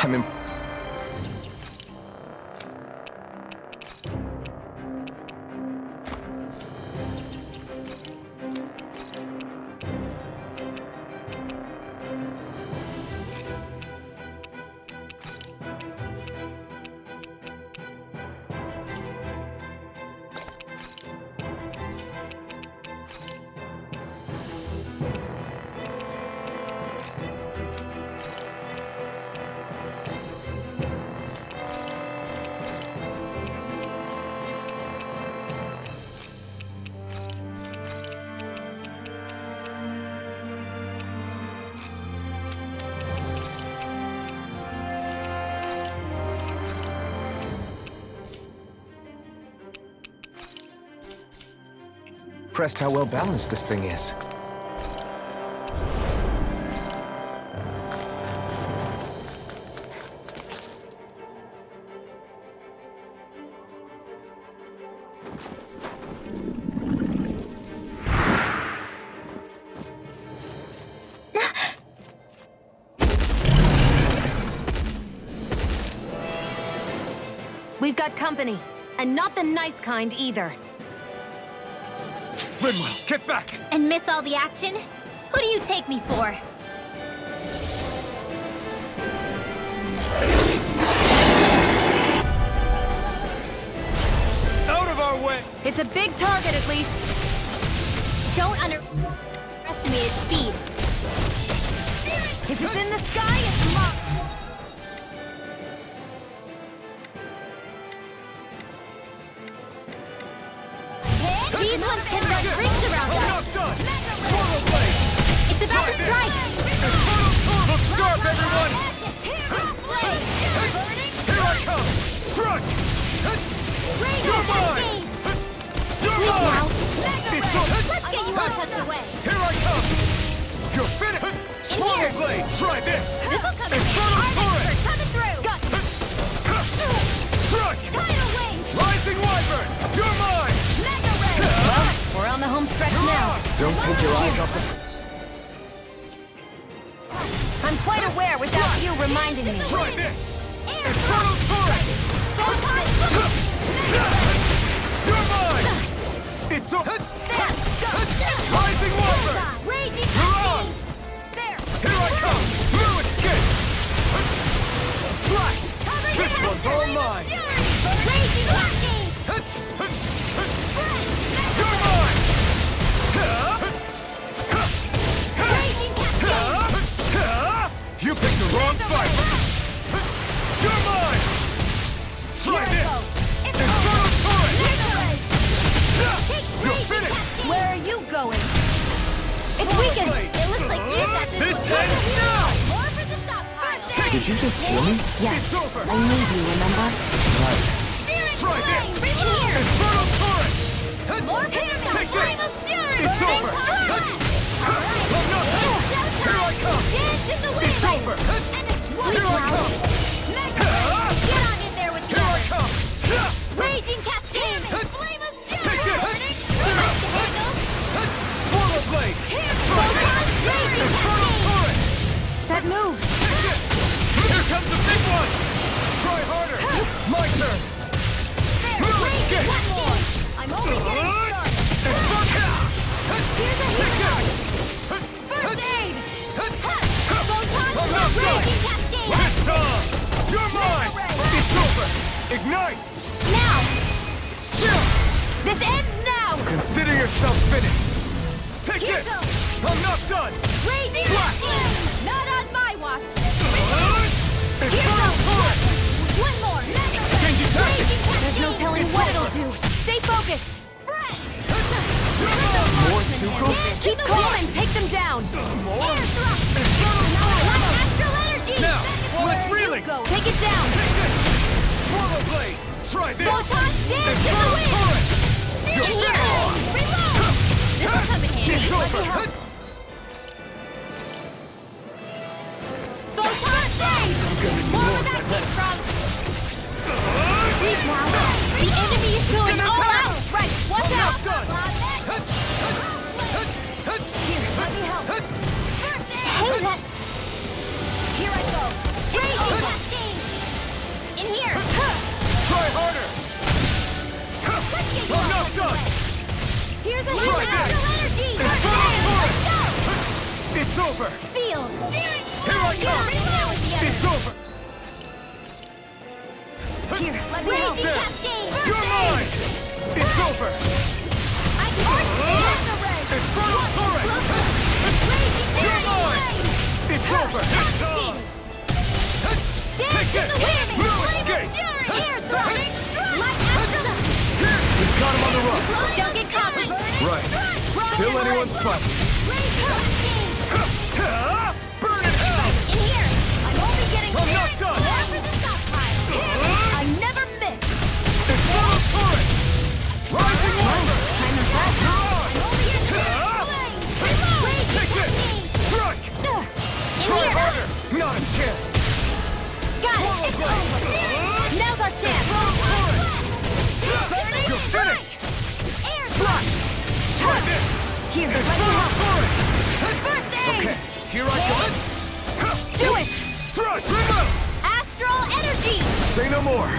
[SPEAKER 3] I'm in... Impressed how well balanced this thing is.
[SPEAKER 4] We've got company, and not the nice kind either.
[SPEAKER 8] Rinwell, get back!
[SPEAKER 1] And miss all the action? Who do you take me for?
[SPEAKER 8] Out of our way!
[SPEAKER 4] It's a big target, at least.
[SPEAKER 1] Don't underestimate its speed.
[SPEAKER 4] If it's in the sky, it's locked.
[SPEAKER 1] These ones can run rings around us. It's about to strike.
[SPEAKER 8] Look sharp, everyone! Here I come! Strike! You're mine! You're mine!
[SPEAKER 1] Let's get you all tucked away.
[SPEAKER 8] Here I come! You're finished! Swallow blade! Try this!
[SPEAKER 1] This'll come in
[SPEAKER 8] Infernal
[SPEAKER 1] handy.
[SPEAKER 8] torrent!
[SPEAKER 1] Coming through. Got
[SPEAKER 8] Strike!
[SPEAKER 1] tidal wave.
[SPEAKER 8] Rising wyvern! You're mine!
[SPEAKER 1] Mega ray.
[SPEAKER 4] Well, we're on the home stretch now.
[SPEAKER 3] Don't take your eyes off the...
[SPEAKER 4] I'm quite aware without you reminding me.
[SPEAKER 8] Try this! Infernal torrent! You're mine! It's so... Rising wyvern!
[SPEAKER 1] Raging
[SPEAKER 8] You're on!
[SPEAKER 1] there.
[SPEAKER 8] Here I come! You escape! Slash! This one's all mine!
[SPEAKER 1] Raging lightning.
[SPEAKER 8] You're mine!
[SPEAKER 1] Raging cascade.
[SPEAKER 8] You picked the wrong fight! You're mine! Try this! Infernal torrent! You're finished!
[SPEAKER 4] Where are you going? It's weakened!
[SPEAKER 1] It looks like you got this.
[SPEAKER 8] This ends now!
[SPEAKER 1] More for the stockpile.
[SPEAKER 3] Did you just hear me?
[SPEAKER 4] Yes,
[SPEAKER 8] It's over!
[SPEAKER 4] I need you, remember?
[SPEAKER 3] Right.
[SPEAKER 8] Try this!
[SPEAKER 1] Bring it here.
[SPEAKER 8] Infernal torrent!
[SPEAKER 1] More pyramids.
[SPEAKER 8] Take
[SPEAKER 1] Flame
[SPEAKER 8] this!
[SPEAKER 1] of fury.
[SPEAKER 8] It's
[SPEAKER 1] Burning
[SPEAKER 8] over!
[SPEAKER 1] torrent.
[SPEAKER 8] I'm not done! Here I come!
[SPEAKER 1] Dance in the wind.
[SPEAKER 8] It's over!
[SPEAKER 1] And it's
[SPEAKER 8] Here I come!
[SPEAKER 1] Mega ray. Get on in there with me.
[SPEAKER 8] Here I come!
[SPEAKER 1] Raging cascade. Flame of fury.
[SPEAKER 8] Take this!
[SPEAKER 1] Burning.
[SPEAKER 8] Swallow blade! Try this!
[SPEAKER 1] Raging
[SPEAKER 8] Infernal torrent!
[SPEAKER 4] That move!
[SPEAKER 8] Here comes the big one! Try harder! My turn! Escape!
[SPEAKER 1] I'm only getting started.
[SPEAKER 8] Here's a hero!
[SPEAKER 1] First aid.
[SPEAKER 8] I'm not done!
[SPEAKER 1] Raging cascade.
[SPEAKER 8] It's on! You're mine! It's over! Ignite!
[SPEAKER 1] Now.
[SPEAKER 8] Chill!
[SPEAKER 1] This ends now.
[SPEAKER 8] Consider yourself finished! Take
[SPEAKER 1] Here
[SPEAKER 8] this!
[SPEAKER 1] goes.
[SPEAKER 8] I'm not done!
[SPEAKER 1] Raging
[SPEAKER 8] Flash.
[SPEAKER 1] flame. Not on my watch.
[SPEAKER 8] Infernal torrent!
[SPEAKER 1] One more.
[SPEAKER 8] Changing tactics!
[SPEAKER 4] There's no telling what it'll do. Stay focused!
[SPEAKER 8] More Zuko?
[SPEAKER 4] Keep calm and take them down!
[SPEAKER 8] More?
[SPEAKER 1] Astral energy.
[SPEAKER 8] Now, let's really!
[SPEAKER 4] Go, take it down!
[SPEAKER 8] Take this! Swallow blade! Try this!
[SPEAKER 1] Photon dance in the
[SPEAKER 8] Infernal
[SPEAKER 1] wind.
[SPEAKER 8] torrent!
[SPEAKER 1] In here. Reload. This'll come in handy.
[SPEAKER 8] It's over!
[SPEAKER 1] Photon dance. More where that came from.
[SPEAKER 4] Deep now! The enemy is going all out! Right, watch out! Here, let me help.
[SPEAKER 1] Hey, that. Here I go. Raging cascade. In here.
[SPEAKER 8] Try harder! I'm not done!
[SPEAKER 4] Here's a
[SPEAKER 8] Try
[SPEAKER 4] hero!
[SPEAKER 8] this!
[SPEAKER 1] Energy.
[SPEAKER 8] Infernal torrent! It's over!
[SPEAKER 1] Seal. Steering.
[SPEAKER 8] Here I come! It's over!
[SPEAKER 4] Here, let me help.
[SPEAKER 1] Raging
[SPEAKER 8] There.
[SPEAKER 1] cascade.
[SPEAKER 8] You're mine! It's over!
[SPEAKER 1] I can the ray.
[SPEAKER 8] Infernal torrent!
[SPEAKER 1] Raging
[SPEAKER 8] You're mine!
[SPEAKER 1] flame.
[SPEAKER 8] It's over! It's on! Take this! Move escape!
[SPEAKER 1] Here, throwing. Light astral.
[SPEAKER 8] We've got him on the run!
[SPEAKER 1] Don't get caught.
[SPEAKER 8] Right. Still anyone's fight. Burn in hell!
[SPEAKER 1] In here. I'm only getting
[SPEAKER 8] I'm not done!
[SPEAKER 1] more for the stockpile.
[SPEAKER 4] I never miss!
[SPEAKER 8] Infernal torrent! Rising wyvern!
[SPEAKER 4] I'm impressed.
[SPEAKER 8] Take this! Strike! Try harder! Not a chance!
[SPEAKER 1] Got it. It's over.
[SPEAKER 4] Now's our chance!
[SPEAKER 8] You're finished!
[SPEAKER 9] Here, let me help. First aid!
[SPEAKER 3] Okay, here I go.
[SPEAKER 9] Do it!
[SPEAKER 3] Strike! Remove!
[SPEAKER 9] Astral energy!
[SPEAKER 3] Say no more.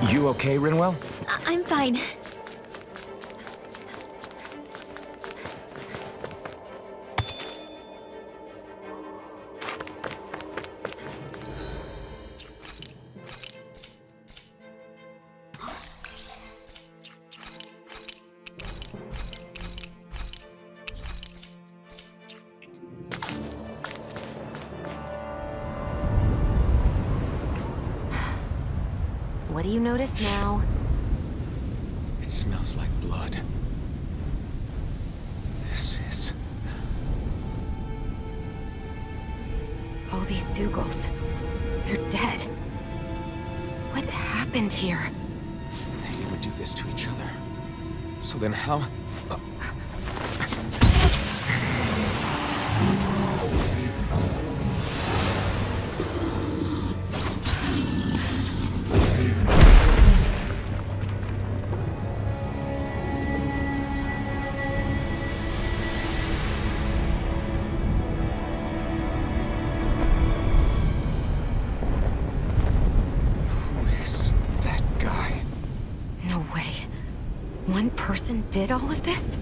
[SPEAKER 3] You okay, Rinwell?
[SPEAKER 1] I'm fine.
[SPEAKER 4] What do you notice now?
[SPEAKER 3] It smells like blood. This is...
[SPEAKER 4] All these Sugals, they're dead. What happened here?
[SPEAKER 3] They didn't do this to each other. So then how...
[SPEAKER 4] One person did all of this?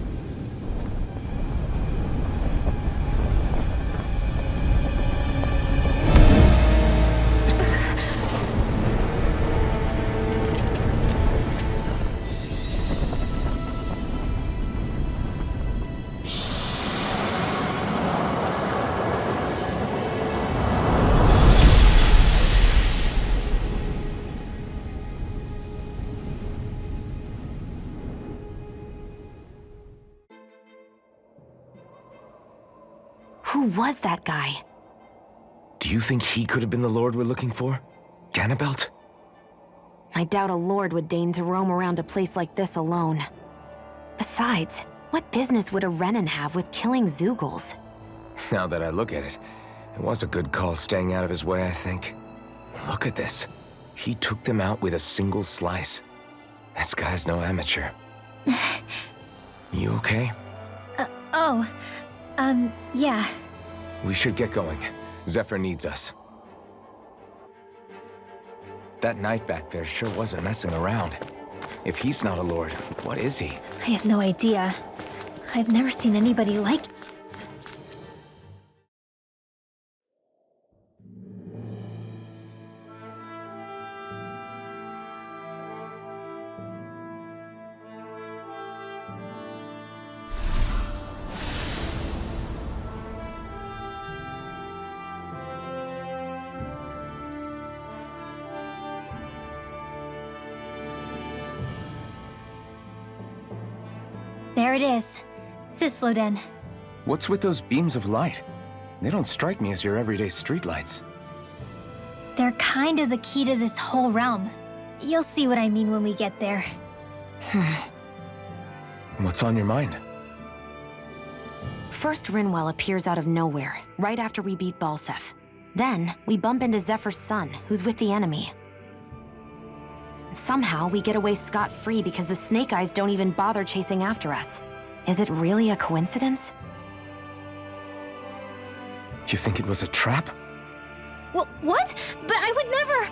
[SPEAKER 4] Who was that guy?
[SPEAKER 3] Do you think he could have been the Lord we're looking for? Ganabelt?
[SPEAKER 4] I doubt a lord would deign to roam around a place like this alone. Besides, Besides, what business would a Renan have with killing Zeugles?
[SPEAKER 3] Now that I look at it, it was a good call staying out of his way, I think. Look at this. He took them out with a single slice. This guy's no amateur. You okay?
[SPEAKER 1] Yeah.
[SPEAKER 3] We should get going. Zephyr needs us. That knight back there sure wasn't messing around. If he's not a lord, what is he?
[SPEAKER 1] I have no idea. I've never seen anybody like... There it is. Cislodia.
[SPEAKER 3] What's with those beams of light? They don't strike me as your everyday streetlights.
[SPEAKER 1] They're kind of the key to this whole realm. You'll see what I mean when we get there.
[SPEAKER 3] What's on your mind?
[SPEAKER 4] First, Rinwell appears out of nowhere, right after we beat Balseph. Then, we bump into Zephyr's son, who's with the enemy. Somehow, we get away scot-free because the Snake Eyes don't even bother chasing after us. Is it really a coincidence?
[SPEAKER 3] You think it was a trap?
[SPEAKER 1] What? But I would never...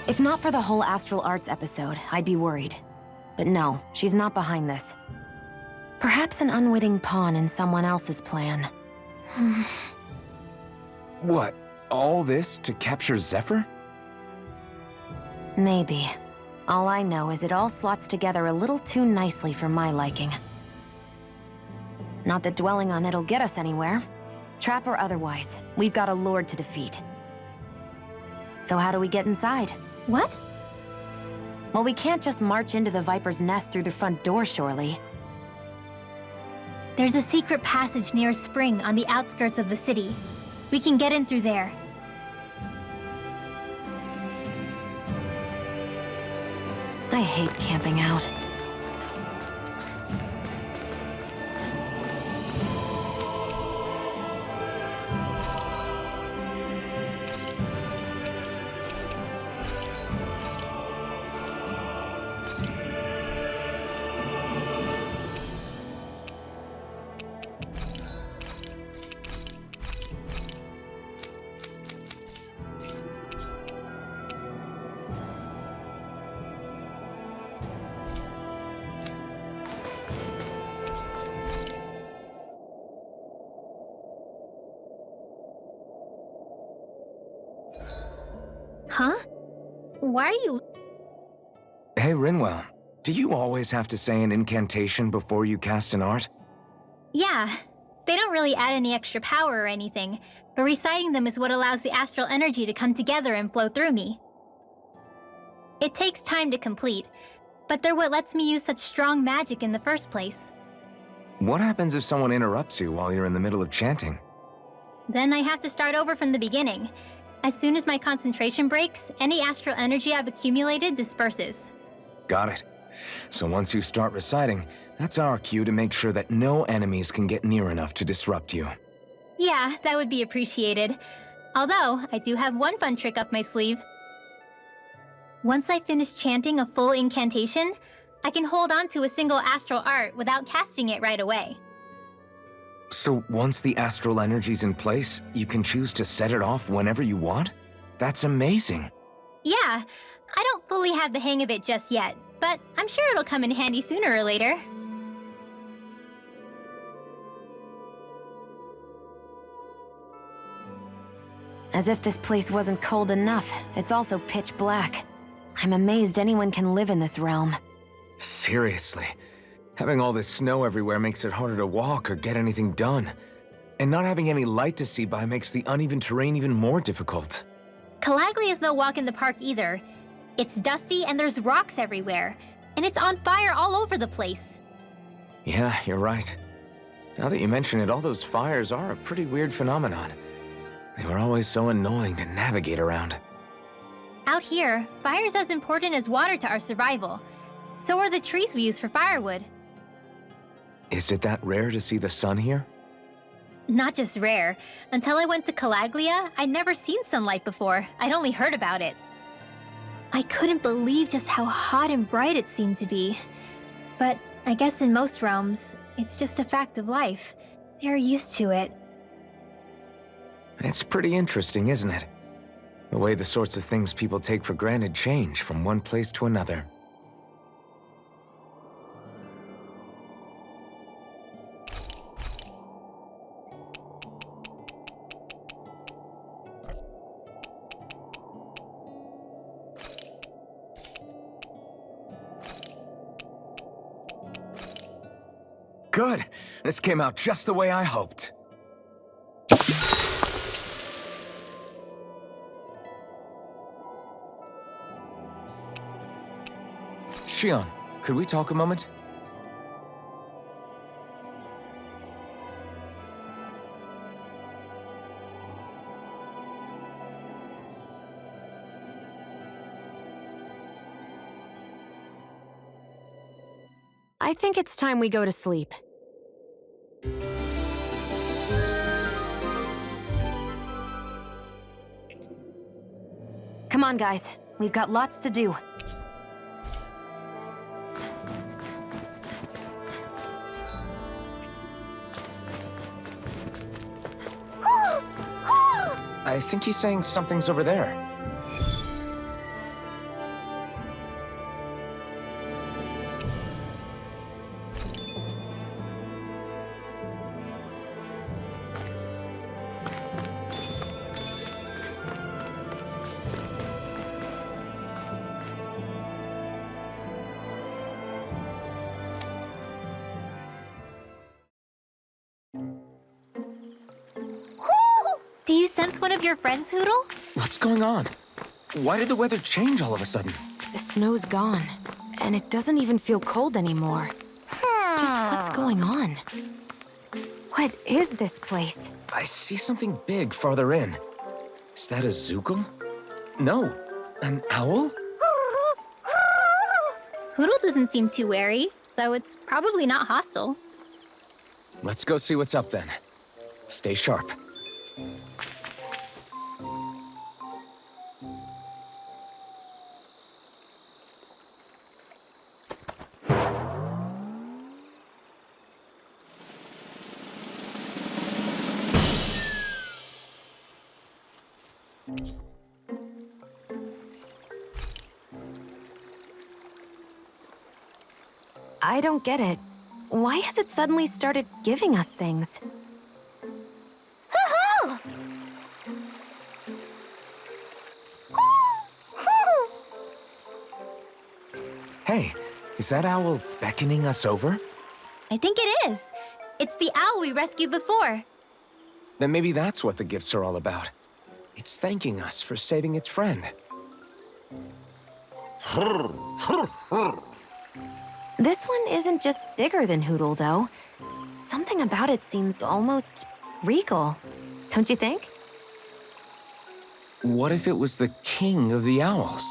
[SPEAKER 4] If not for the whole Astral Arts episode, I'd be worried. But no, she's not behind this. Perhaps an unwitting pawn in someone else's plan.
[SPEAKER 3] What? All this to capture Zephyr?
[SPEAKER 4] Maybe. All I know is it all slots together a little too nicely for my liking. Not that dwelling on it'll get us anywhere. Trap or otherwise, we've got a lord to defeat. So how do we get inside?
[SPEAKER 1] What?
[SPEAKER 4] Well, we can't just march into the Viper's nest through the front door, surely.
[SPEAKER 1] There's a secret passage near a spring on the outskirts of the city. We can get in through there.
[SPEAKER 4] I hate camping out.
[SPEAKER 1] Huh? Why are you...
[SPEAKER 3] Hey, Rinwell. Do you always have to say an incantation before you cast an art?
[SPEAKER 1] Yeah. They don't really add any extra power or anything, but reciting them is what allows the astral energy to come together and flow through me. It takes time to complete, but they're what lets me use such strong magic in the first place.
[SPEAKER 3] What happens if someone interrupts you while you're in the middle of chanting?
[SPEAKER 1] Then I have to start over from the beginning. As soon as my concentration breaks, any astral energy I've accumulated disperses.
[SPEAKER 3] Got it. So once you start reciting, that's our cue to make sure that no enemies can get near enough to disrupt you.
[SPEAKER 1] Yeah, that would be appreciated. Although, I do have one fun trick up my sleeve. Once I finish chanting a full incantation, I can hold on to a single astral art without casting it right away.
[SPEAKER 3] So once the astral energy's in place, you can choose to set it off whenever you want? That's amazing.
[SPEAKER 1] Yeah, I don't fully have the hang of it just yet, but I'm sure it'll come in handy sooner or later.
[SPEAKER 4] As if this place wasn't cold enough, it's also pitch black. I'm amazed anyone can live in this realm.
[SPEAKER 3] Seriously. Having all this snow everywhere makes it harder to walk or get anything done. And not having any light to see by makes the uneven terrain even more difficult.
[SPEAKER 1] Calagli is no walk in the park either. It's dusty and there's rocks everywhere. And it's on fire all over the place.
[SPEAKER 3] Yeah, you're right. Now that you mention it, all those fires are a pretty weird phenomenon. They were always so annoying to navigate around.
[SPEAKER 1] Out here, fire's as important as water to our survival. So are the trees we use for firewood.
[SPEAKER 3] Is it that rare to see the sun here?
[SPEAKER 1] Not just rare. Until I went to Calaglia, I'd never seen sunlight before. I'd only heard about it. I couldn't believe just how hot and bright it seemed to be. But I guess in most realms, it's just a fact of life. They're used to it.
[SPEAKER 3] It's pretty interesting, isn't it? The way the sorts of things people take for granted change from one place to another. Good! This came out just the way I hoped. Shion, could we talk a moment?
[SPEAKER 4] I think it's time we go to sleep. Come on, guys. We've got lots to do.
[SPEAKER 3] I think he's saying something's over there.
[SPEAKER 1] Do you sense one of your friends, Hootle?
[SPEAKER 3] What's going on? Why did the weather change all of a sudden?
[SPEAKER 4] The snow's gone, and it doesn't even feel cold anymore. Just what's going on? What is this place?
[SPEAKER 3] I see something big farther in. Is that a Zoogle? No, an owl?
[SPEAKER 1] Hootle doesn't seem too wary, so it's probably not hostile.
[SPEAKER 3] Let's go see what's up then. Stay sharp.
[SPEAKER 4] I don't get it. Why has it suddenly started giving us things?
[SPEAKER 3] Hey, is that owl beckoning us over?
[SPEAKER 1] I think it is. It's the owl we rescued before.
[SPEAKER 3] Then maybe that's what the gifts are all about. It's thanking us for saving its friend.
[SPEAKER 4] This one isn't just bigger than Hootle, though. Something about it seems almost regal. Don't you think?
[SPEAKER 3] What if it was the king of the owls?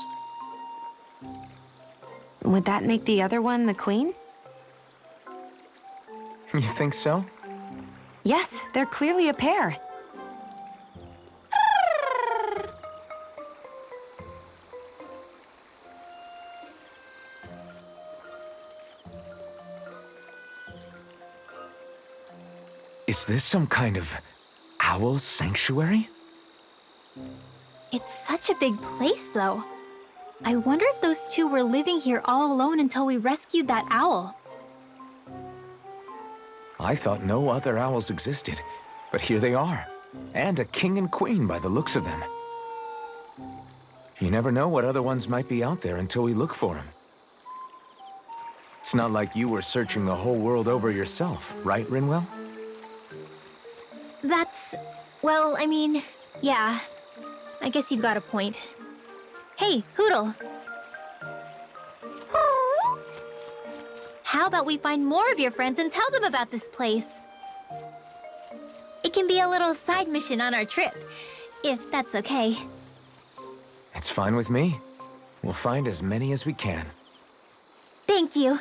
[SPEAKER 4] Would that make the other one the queen?
[SPEAKER 3] You think so?
[SPEAKER 4] Yes, they're clearly a pair.
[SPEAKER 3] Is this some kind of owl sanctuary?
[SPEAKER 1] It's such a big place, though. I wonder if those two were living here all alone until we rescued that owl.
[SPEAKER 3] I thought no other owls existed, but here they are. And a king and queen by the looks of them. You never know what other ones might be out there until we look for them. It's not like you were searching the whole world over yourself, right, Rinwell?
[SPEAKER 1] That's... well, I mean, yeah. I guess you've got a point. Hey, Hootle. How about we find more of your friends and tell them about this place? It can be a little side mission on our trip, if that's okay.
[SPEAKER 3] It's fine with me. We'll find as many as we can.
[SPEAKER 1] Thank you.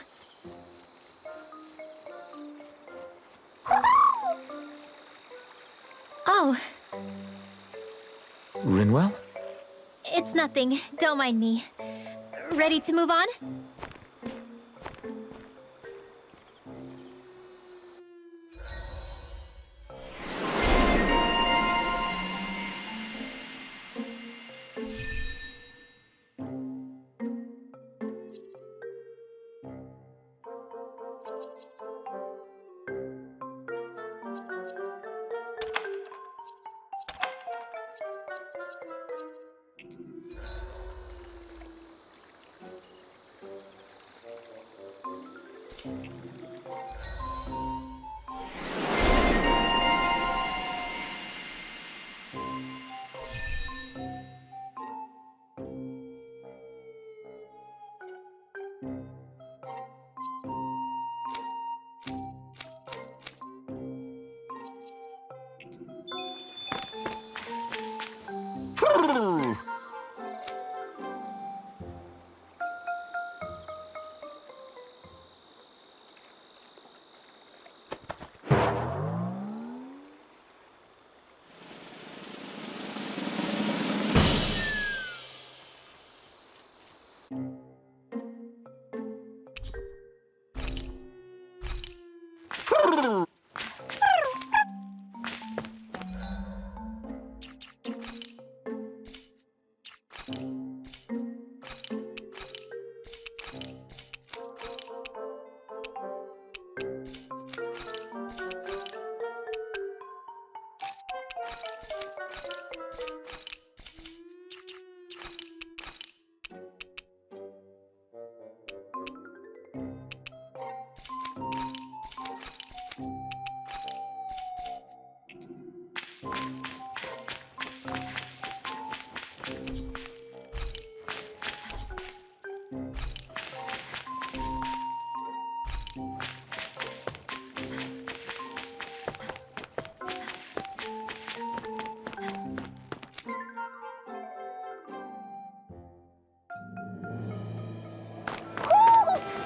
[SPEAKER 1] Oh,
[SPEAKER 3] Rinwell?
[SPEAKER 1] it's nothing. Don't mind me. Ready to move on?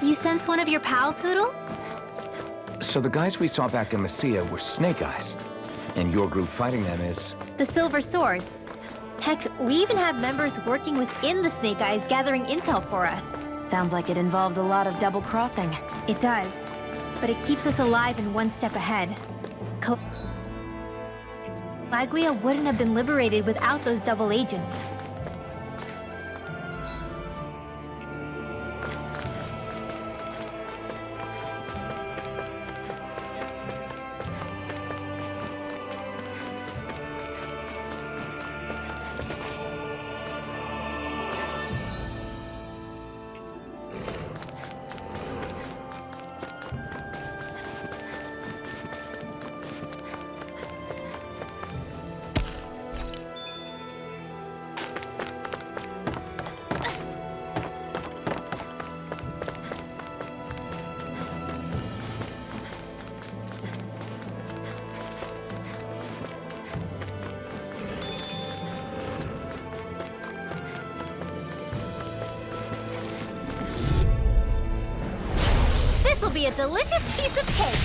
[SPEAKER 1] You sense one of your pals, Hoodle?
[SPEAKER 3] So the guys we saw back in Mesia were Snake Eyes, and your group fighting them is...
[SPEAKER 1] The Silver Swords. Heck, we even have members working within the Snake Eyes gathering intel for us.
[SPEAKER 4] Sounds like it involves a lot of double-crossing.
[SPEAKER 1] It does. But it keeps us alive and one step ahead. Laglia wouldn't have been liberated without those double agents. This'll be a delicious piece of cake.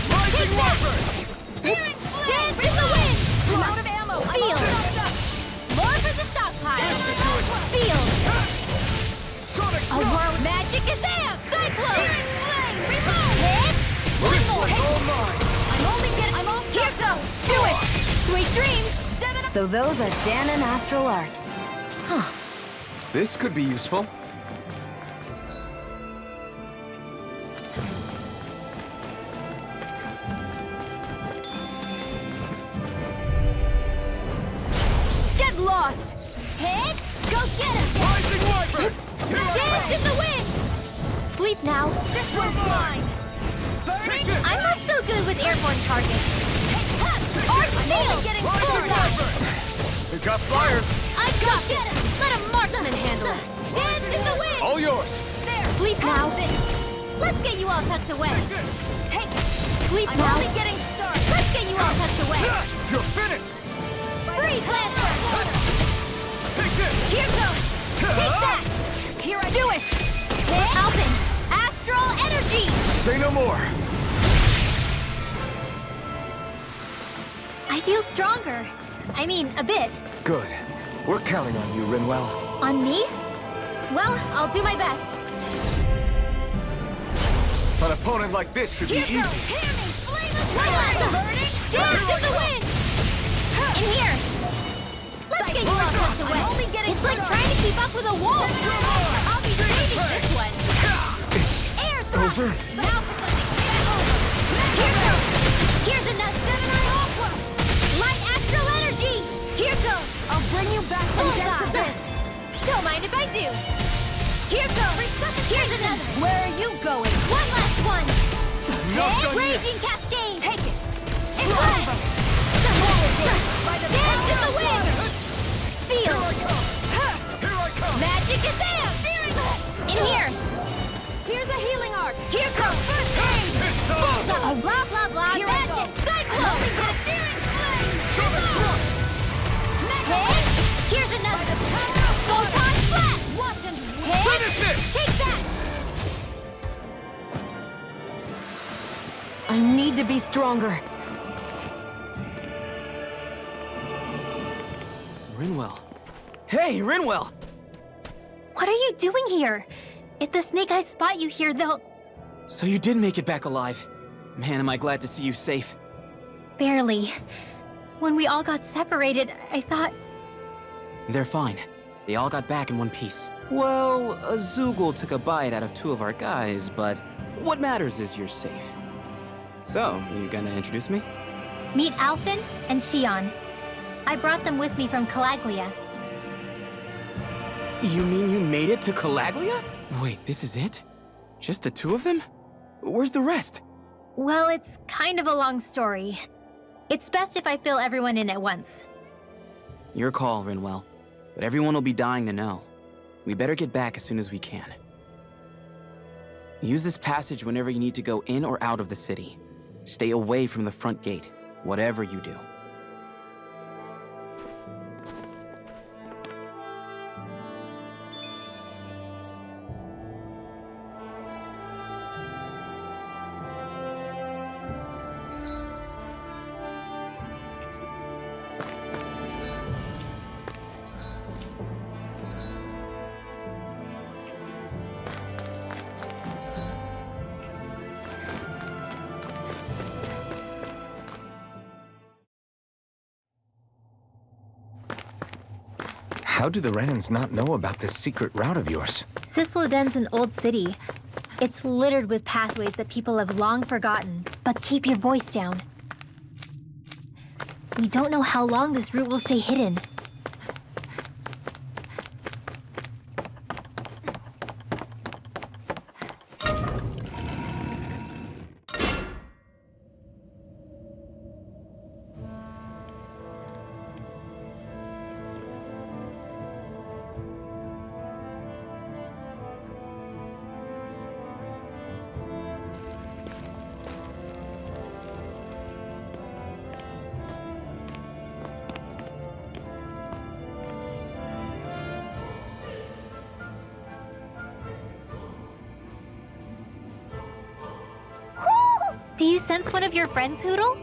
[SPEAKER 7] Rising Weapon!
[SPEAKER 1] Dance in the wind!
[SPEAKER 9] I'm out of ammo.
[SPEAKER 1] Seal! More for the stockpile! Seal!
[SPEAKER 7] Sonic
[SPEAKER 1] A world magic is amped! Cyclone! Tearing flame! Reload! Hit! One more! I'm all here goes! Do it! Sweet dreams!
[SPEAKER 4] So those are Dan and Astral Arts. Huh.
[SPEAKER 8] This could be useful.
[SPEAKER 1] Get lost! Hit! Go get him!
[SPEAKER 7] Rising Weapon!
[SPEAKER 1] Dance in the wind! Sleep now. This one's mine!
[SPEAKER 7] Take it!
[SPEAKER 1] I'm not so good with airborne targets. Arc field! Getting
[SPEAKER 7] Rising Weapon! We got flyers!
[SPEAKER 1] I got get him! Let a marksman handle it! Dance in the wind!
[SPEAKER 7] All yours!
[SPEAKER 1] There! Sleep now! Let's get you all tucked away! Take it! Sleep now! I'm only getting started! Let's get you all tucked away!
[SPEAKER 7] You're finished!
[SPEAKER 1] Freeze, Lancer!
[SPEAKER 7] Take this!
[SPEAKER 1] Here goes! Take that! Here I do it! Alpin! Astral energy!
[SPEAKER 7] Say no more!
[SPEAKER 1] I feel stronger. I mean, a bit.
[SPEAKER 3] Good. We're counting on you, Rinwell.
[SPEAKER 1] On me? Well, I'll do my best.
[SPEAKER 3] An opponent like this should be easy.
[SPEAKER 1] One last burning! Dance in the wind! In here! Let's get you all tucked away! It's like trying to keep up with a wolf! I'll be saving this one! Air thrust! Now for something! Here goes! Here's another 7-eye Aqua! Light astral energy! Here goes! I'll bring you back from death for this! Don't mind if I do! Here goes! Here's another! Where are you going? One last one! Raging Cascade! Take it! In play! Dance in the wind! Seal! Magic is there! In here! Here's a healing arc! Here goes! First aid! Blah blah blah! Magic! Cyclone! Searing flame! Hey! Here's another! Photon flash! Watch and take that!
[SPEAKER 4] I need to be stronger.
[SPEAKER 6] Rinwell. Hey, Rinwell!
[SPEAKER 1] What are you doing here? If the Snake Eyes spot you here, they'll...
[SPEAKER 6] So you did make it back alive. Man, am I glad to see you safe.
[SPEAKER 1] Barely. When we all got separated, I thought...
[SPEAKER 6] They're fine. They all got back in one piece. Well, a Zoogle took a bite out of 2 of our guys, but what matters is you're safe. So, you gonna introduce me?
[SPEAKER 1] Meet Alphen and Shion. I brought them with me from Calaglia.
[SPEAKER 6] You mean you made it to Calaglia? Wait, this is it? Just the 2 of them? Where's the rest?
[SPEAKER 1] Well, it's kind of a long story. It's best if I fill everyone in at once.
[SPEAKER 6] Your call, Rinwell. But everyone will be dying to know. We better get back as soon as we can. Use this passage whenever you need to go in or out of the city. Stay away from the front gate, whatever you do.
[SPEAKER 3] How do the Renans not know about this secret route of yours?
[SPEAKER 1] Cislodia's an old city. It's littered with pathways that people have long forgotten. But keep your voice down. We don't know how long this route will stay hidden. Do you sense one of your friends, Hootle?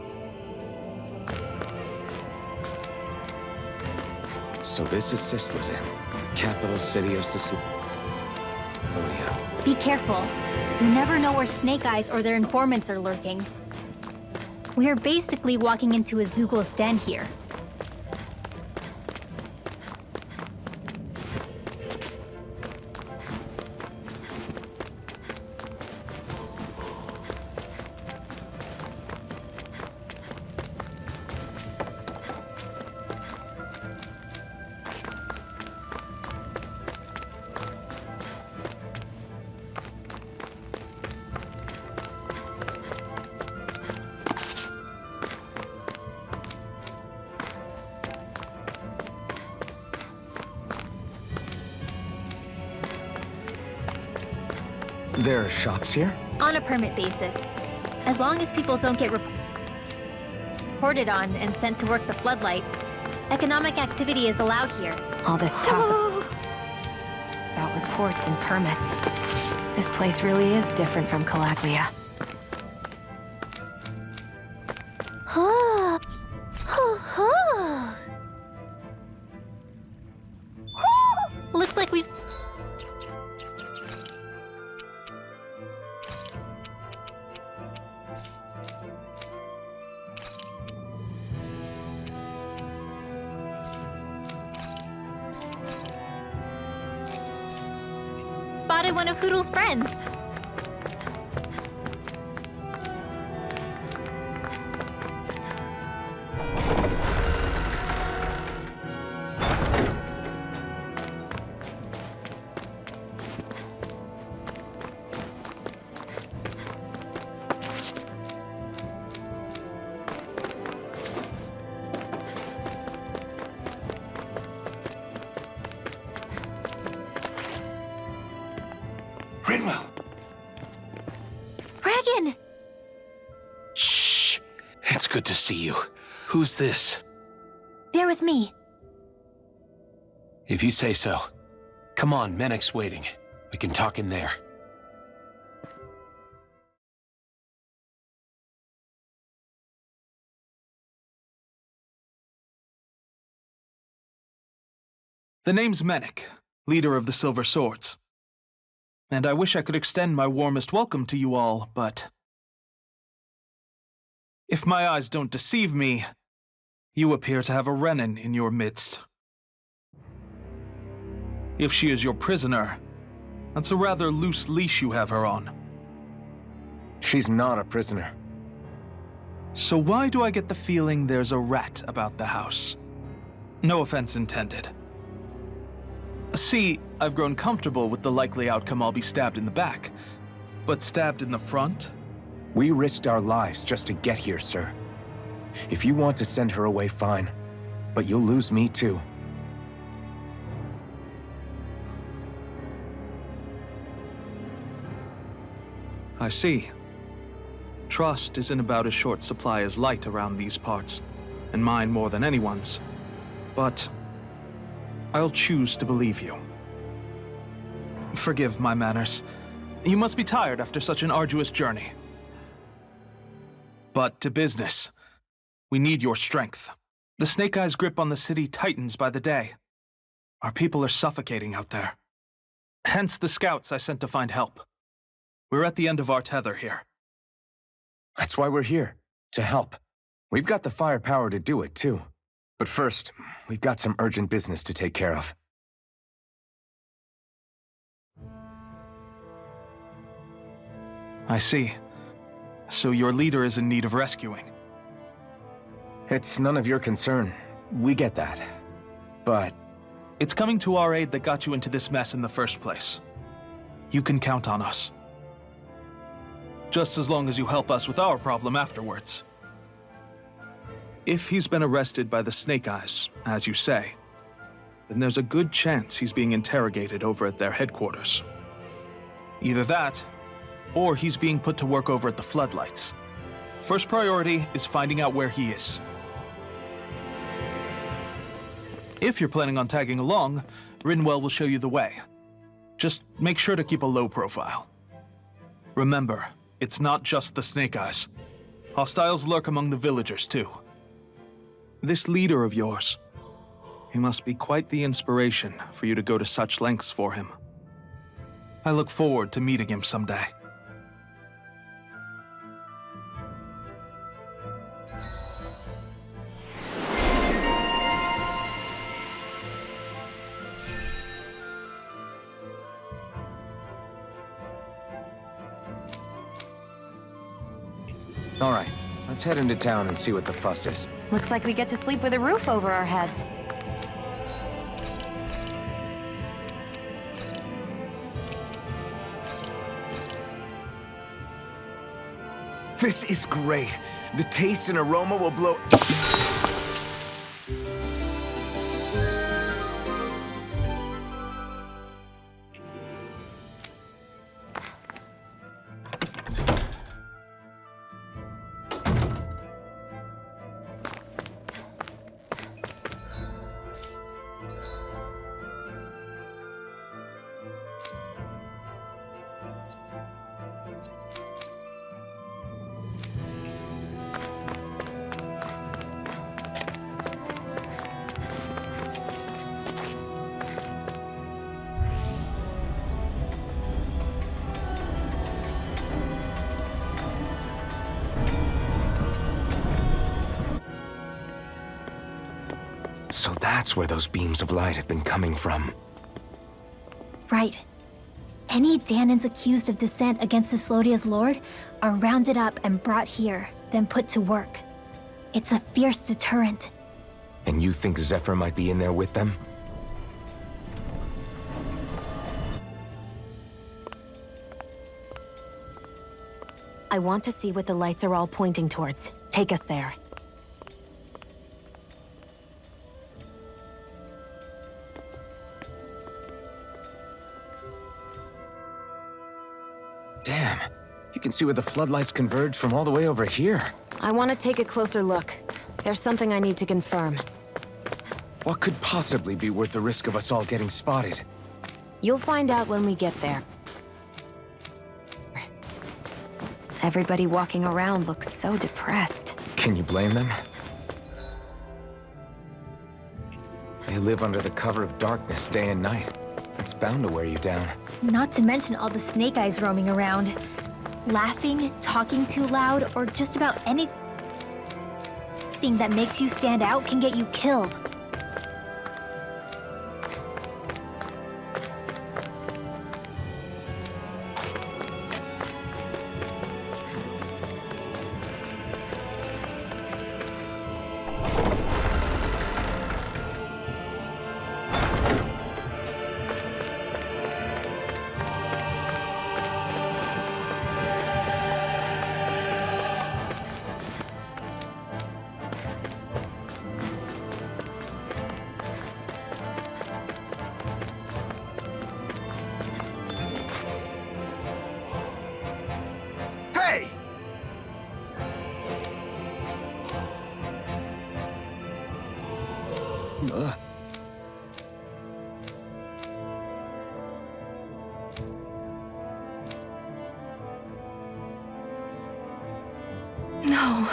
[SPEAKER 3] So this is Cislodia, capital city of Cislodia.
[SPEAKER 1] Be careful. You never know where Snake Eyes or their informants are lurking. We are basically walking into a Zoogle's den here.
[SPEAKER 3] There are shops here?
[SPEAKER 1] On a permit basis. As long as people don't get reported on and sent to work the floodlights, economic activity is allowed here.
[SPEAKER 4] All this talk about reports and permits. This place really is different from Calaglia.
[SPEAKER 1] We... Spotted one of Hoodle's friends.
[SPEAKER 3] Rinwell!
[SPEAKER 4] Dragon!
[SPEAKER 11] Shh. It's good to see you. Who's this?
[SPEAKER 4] They're with me.
[SPEAKER 11] If you say so. Come on, Menek's waiting. We can talk in there.
[SPEAKER 12] The name's Menek, leader of the Silver Swords. And I wish I could extend my warmest welcome to you all, but... if my eyes don't deceive me, you appear to have a Renin in your midst. If she is your prisoner, that's a rather loose leash you have her on.
[SPEAKER 3] She's not a prisoner.
[SPEAKER 12] So why do I get the feeling there's a rat about the house? No offense intended. See, I've grown comfortable with the likely outcome I'll be stabbed in the back. But stabbed in the front?
[SPEAKER 3] We risked our lives just to get here, sir. If you want to send her away, fine. But you'll lose me too.
[SPEAKER 12] I see. Trust isn't about as short supply as light around these parts, and mine more than anyone's. But I'll choose to believe you. Forgive my manners. You must be tired after such an arduous journey. But to business. We need your strength. The Snake Eyes' grip on the city tightens by the day. Our people are suffocating out there. Hence the scouts I sent to find help. We're at the end of our tether here.
[SPEAKER 3] That's why we're here, to help. We've got the firepower to do it, too. But first, we've got some urgent business to take care of.
[SPEAKER 12] I see. So your leader is in need of rescuing.
[SPEAKER 3] It's none of your concern. We get that. But...
[SPEAKER 12] it's coming to our aid that got you into this mess in the first place. You can count on us. Just as long as you help us with our problem afterwards. If he's been arrested by the Snake Eyes, as you say, then there's a good chance he's being interrogated over at their headquarters. Either that, or he's being put to work over at the Floodlights. First priority is finding out where he is. If you're planning on tagging along, Rinwell will show you the way. Just make sure to keep a low profile. Remember, it's not just the Snake Eyes. Hostiles lurk among the villagers, too. This leader of yours, he must be quite the inspiration for you to go to such lengths for him. I look forward to meeting him someday.
[SPEAKER 3] all right, let's head into town and see what the fuss is.
[SPEAKER 4] Looks like we get to sleep with a roof over our heads.
[SPEAKER 3] This is great. The taste and aroma will blow... That's where those beams of light have been coming from.
[SPEAKER 1] Right. Any Danans accused of dissent against Cislodia's lord are rounded up and brought here, then put to work. It's a fierce deterrent.
[SPEAKER 3] And you think Zephyr might be in there with them?
[SPEAKER 4] I want to see what the lights are all pointing towards. Take us there.
[SPEAKER 3] Damn. You can see where the floodlights converge from all the way over here.
[SPEAKER 4] I want to take a closer look. There's something I need to confirm.
[SPEAKER 3] What could possibly be worth the risk of us all getting spotted?
[SPEAKER 4] You'll find out when we get there. Everybody walking around looks so depressed.
[SPEAKER 3] Can you blame them? They live under the cover of darkness day and night. It's bound to wear you down.
[SPEAKER 1] Not to mention all the snake eyes roaming around. Laughing, talking too loud, or just about anything that makes you stand out can get you killed.
[SPEAKER 9] No.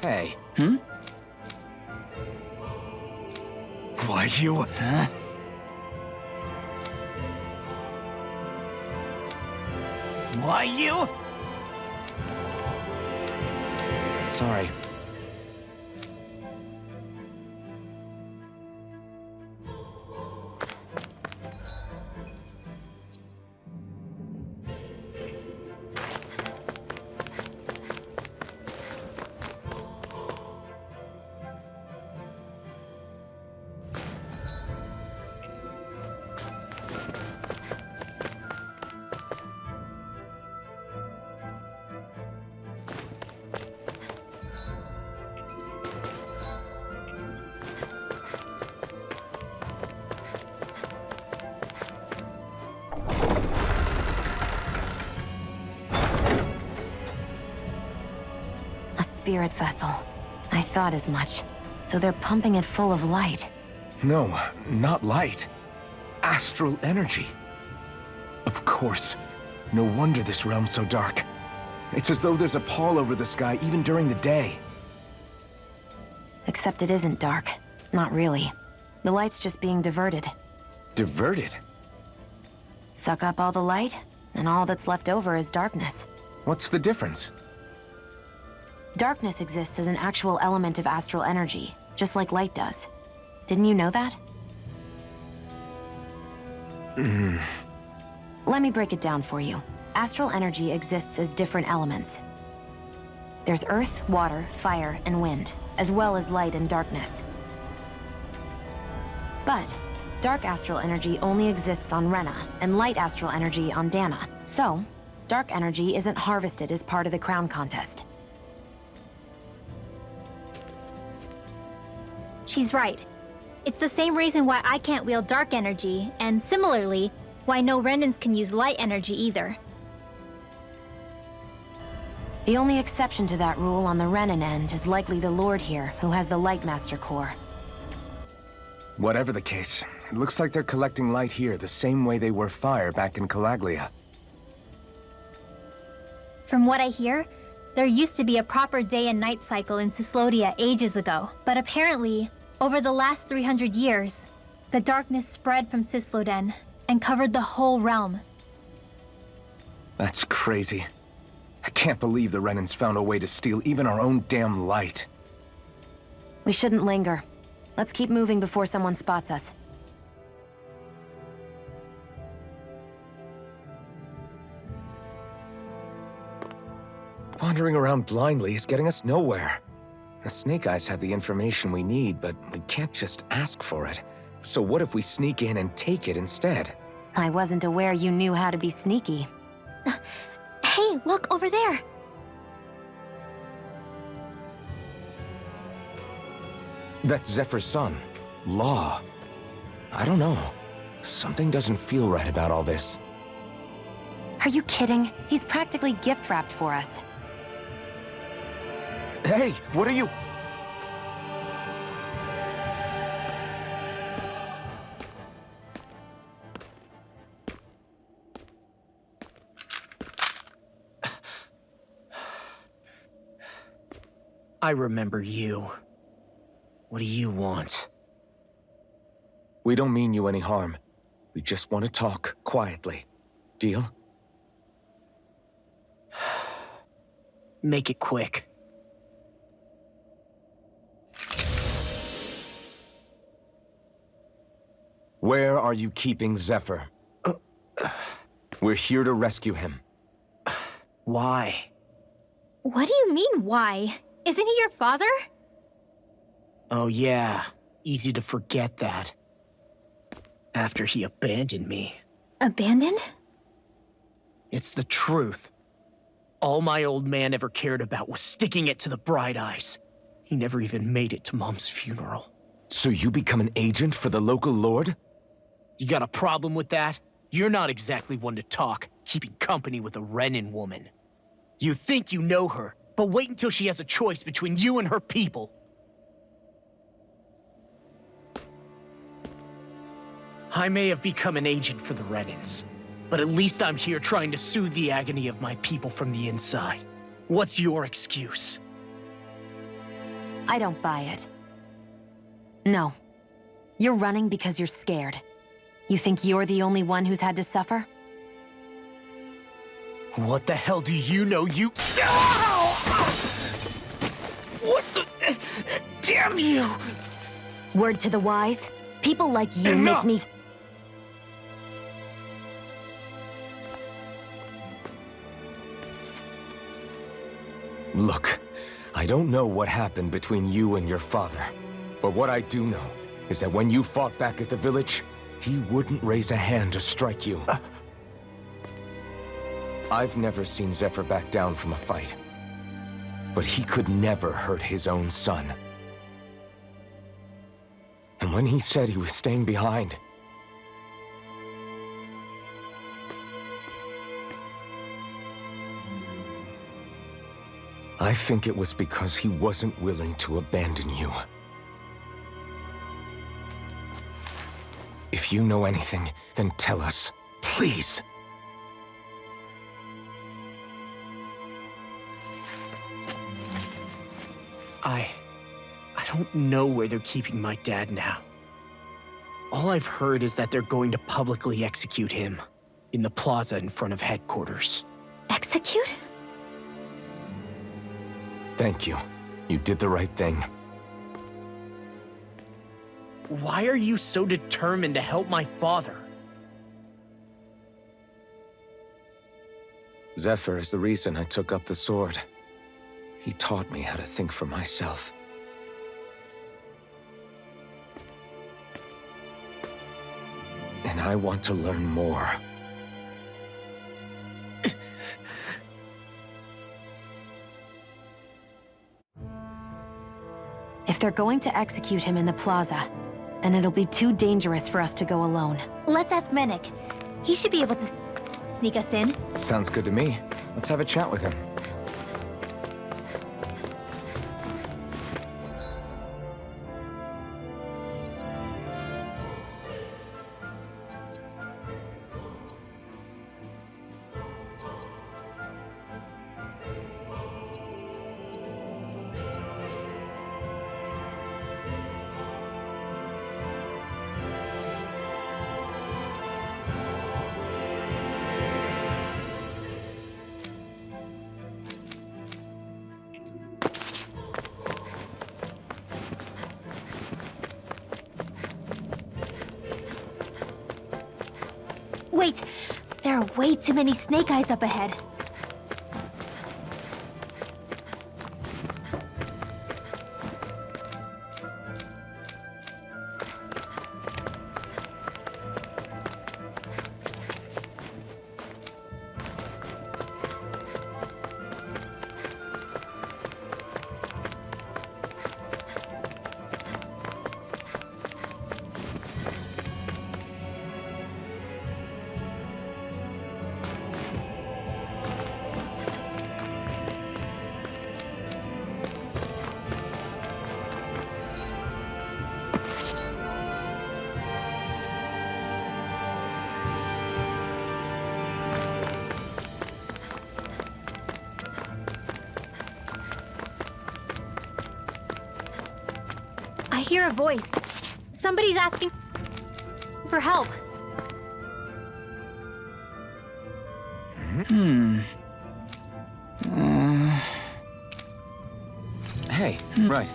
[SPEAKER 3] Hey.
[SPEAKER 8] Why you... Huh? Why you?
[SPEAKER 3] Sorry.
[SPEAKER 4] Spirit vessel. I thought as much. So they're pumping it full of light.
[SPEAKER 3] No, not light. Astral energy. Of course. No wonder this realm's so dark. It's as though there's a pall over the sky even during the day.
[SPEAKER 4] Except it isn't dark. Not really. The light's just being diverted.
[SPEAKER 3] Diverted?
[SPEAKER 4] Suck up all the light, and all that's left over is darkness.
[SPEAKER 3] What's the difference?
[SPEAKER 4] Darkness exists as an actual element of astral energy, just like light does. Didn't you know that? Let me break it down for you. Astral energy exists as different elements. There's earth, water, fire, and wind, as well as light and darkness. But dark astral energy only exists on Rena, and light astral energy on Dana. So, dark energy isn't harvested as part of the crown contest.
[SPEAKER 1] She's right. It's the same reason why I can't wield dark energy, and similarly, why no Renans can use light energy either.
[SPEAKER 4] The only exception to that rule on the Renan end is likely the Lord here, who has the Lightmaster core.
[SPEAKER 3] Whatever the case, it looks like they're collecting light here the same way they were fire back in Calaglia.
[SPEAKER 1] From what I hear, there used to be a proper day and night cycle in Cislodia ages ago, but apparently, over the last 300 years, The darkness spread from Cislodia and covered the whole realm.
[SPEAKER 3] That's crazy. I can't believe the Renans found a way to steal even our own damn light.
[SPEAKER 4] We shouldn't linger. Let's keep moving before someone spots us.
[SPEAKER 3] Wandering around blindly is getting us nowhere. The Snake Eyes have the information we need, but we can't just ask for it. So what if we sneak in and take it instead?
[SPEAKER 4] I wasn't aware you knew how to be sneaky.
[SPEAKER 1] Hey, look over there!
[SPEAKER 3] That's Zephyr's son, Law. I don't know. Something doesn't feel right about all this.
[SPEAKER 4] Are you kidding? He's practically gift-wrapped for us.
[SPEAKER 3] Hey, what are you...
[SPEAKER 13] I remember you. What do you want?
[SPEAKER 3] We don't mean you any harm. We just want to talk quietly. Deal?
[SPEAKER 13] Make it quick.
[SPEAKER 3] Where are you keeping Zephyr? We're here to rescue him.
[SPEAKER 13] Why?
[SPEAKER 1] What do you mean, why? Isn't he your father?
[SPEAKER 13] Oh yeah, easy to forget that. After he abandoned me.
[SPEAKER 1] Abandoned?
[SPEAKER 13] It's the truth. All my old man ever cared about was sticking it to the Bright Eyes. He never even made it to Mom's funeral.
[SPEAKER 3] So you become an agent for the local lord?
[SPEAKER 13] You got a problem with that? You're not exactly one to talk, keeping company with a Renan woman. You think you know her, but wait until she has a choice between you and her people. I may have become an agent for the Renans, but at least I'm here trying to soothe the agony of my people from the inside. What's your excuse?
[SPEAKER 4] I don't buy it. No. You're running because you're scared. You think you're the only one who's had to suffer?
[SPEAKER 13] What the hell do you know, you— Ow! What the— Damn you!
[SPEAKER 4] Word to the wise, people like you
[SPEAKER 3] Enough!
[SPEAKER 4] make me—
[SPEAKER 3] Look, I don't know what happened between you and your father. But what I do know is that when you fought back at the village, he wouldn't raise a hand to strike you. I've never seen Zephyr back down from a fight. But he could never hurt his own son. And when he said he was staying behind, I think it was because he wasn't willing to abandon you. If you know anything, then tell us, please.
[SPEAKER 13] I don't know where they're keeping my dad now. All I've heard is that they're going to publicly execute him in the plaza in front of headquarters.
[SPEAKER 1] Execute?
[SPEAKER 3] Thank you. You did the right thing.
[SPEAKER 13] Why are you so determined to help my father?
[SPEAKER 3] Zephyr is the reason I took up the sword. He taught me how to think for myself. And I want to learn more.
[SPEAKER 4] If they're going to execute him in the plaza, then it'll be too dangerous for us to go alone.
[SPEAKER 1] Let's ask Menik. He should be able to sneak us in.
[SPEAKER 3] Sounds good to me. Let's have a chat with him.
[SPEAKER 1] Wait, there are way too many snake eyes up ahead. I hear a voice. Somebody's asking for help.
[SPEAKER 3] Hey, right.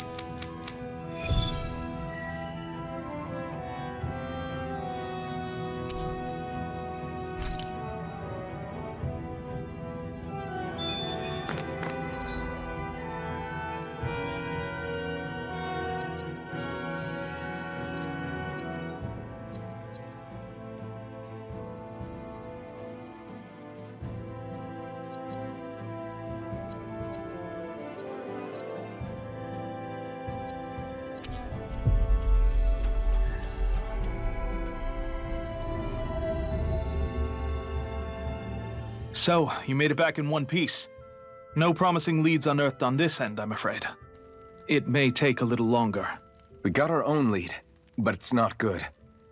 [SPEAKER 12] So, you made it back in one piece. No promising leads unearthed on this end, I'm afraid. It may take a little longer.
[SPEAKER 3] We got our own lead, but it's not good.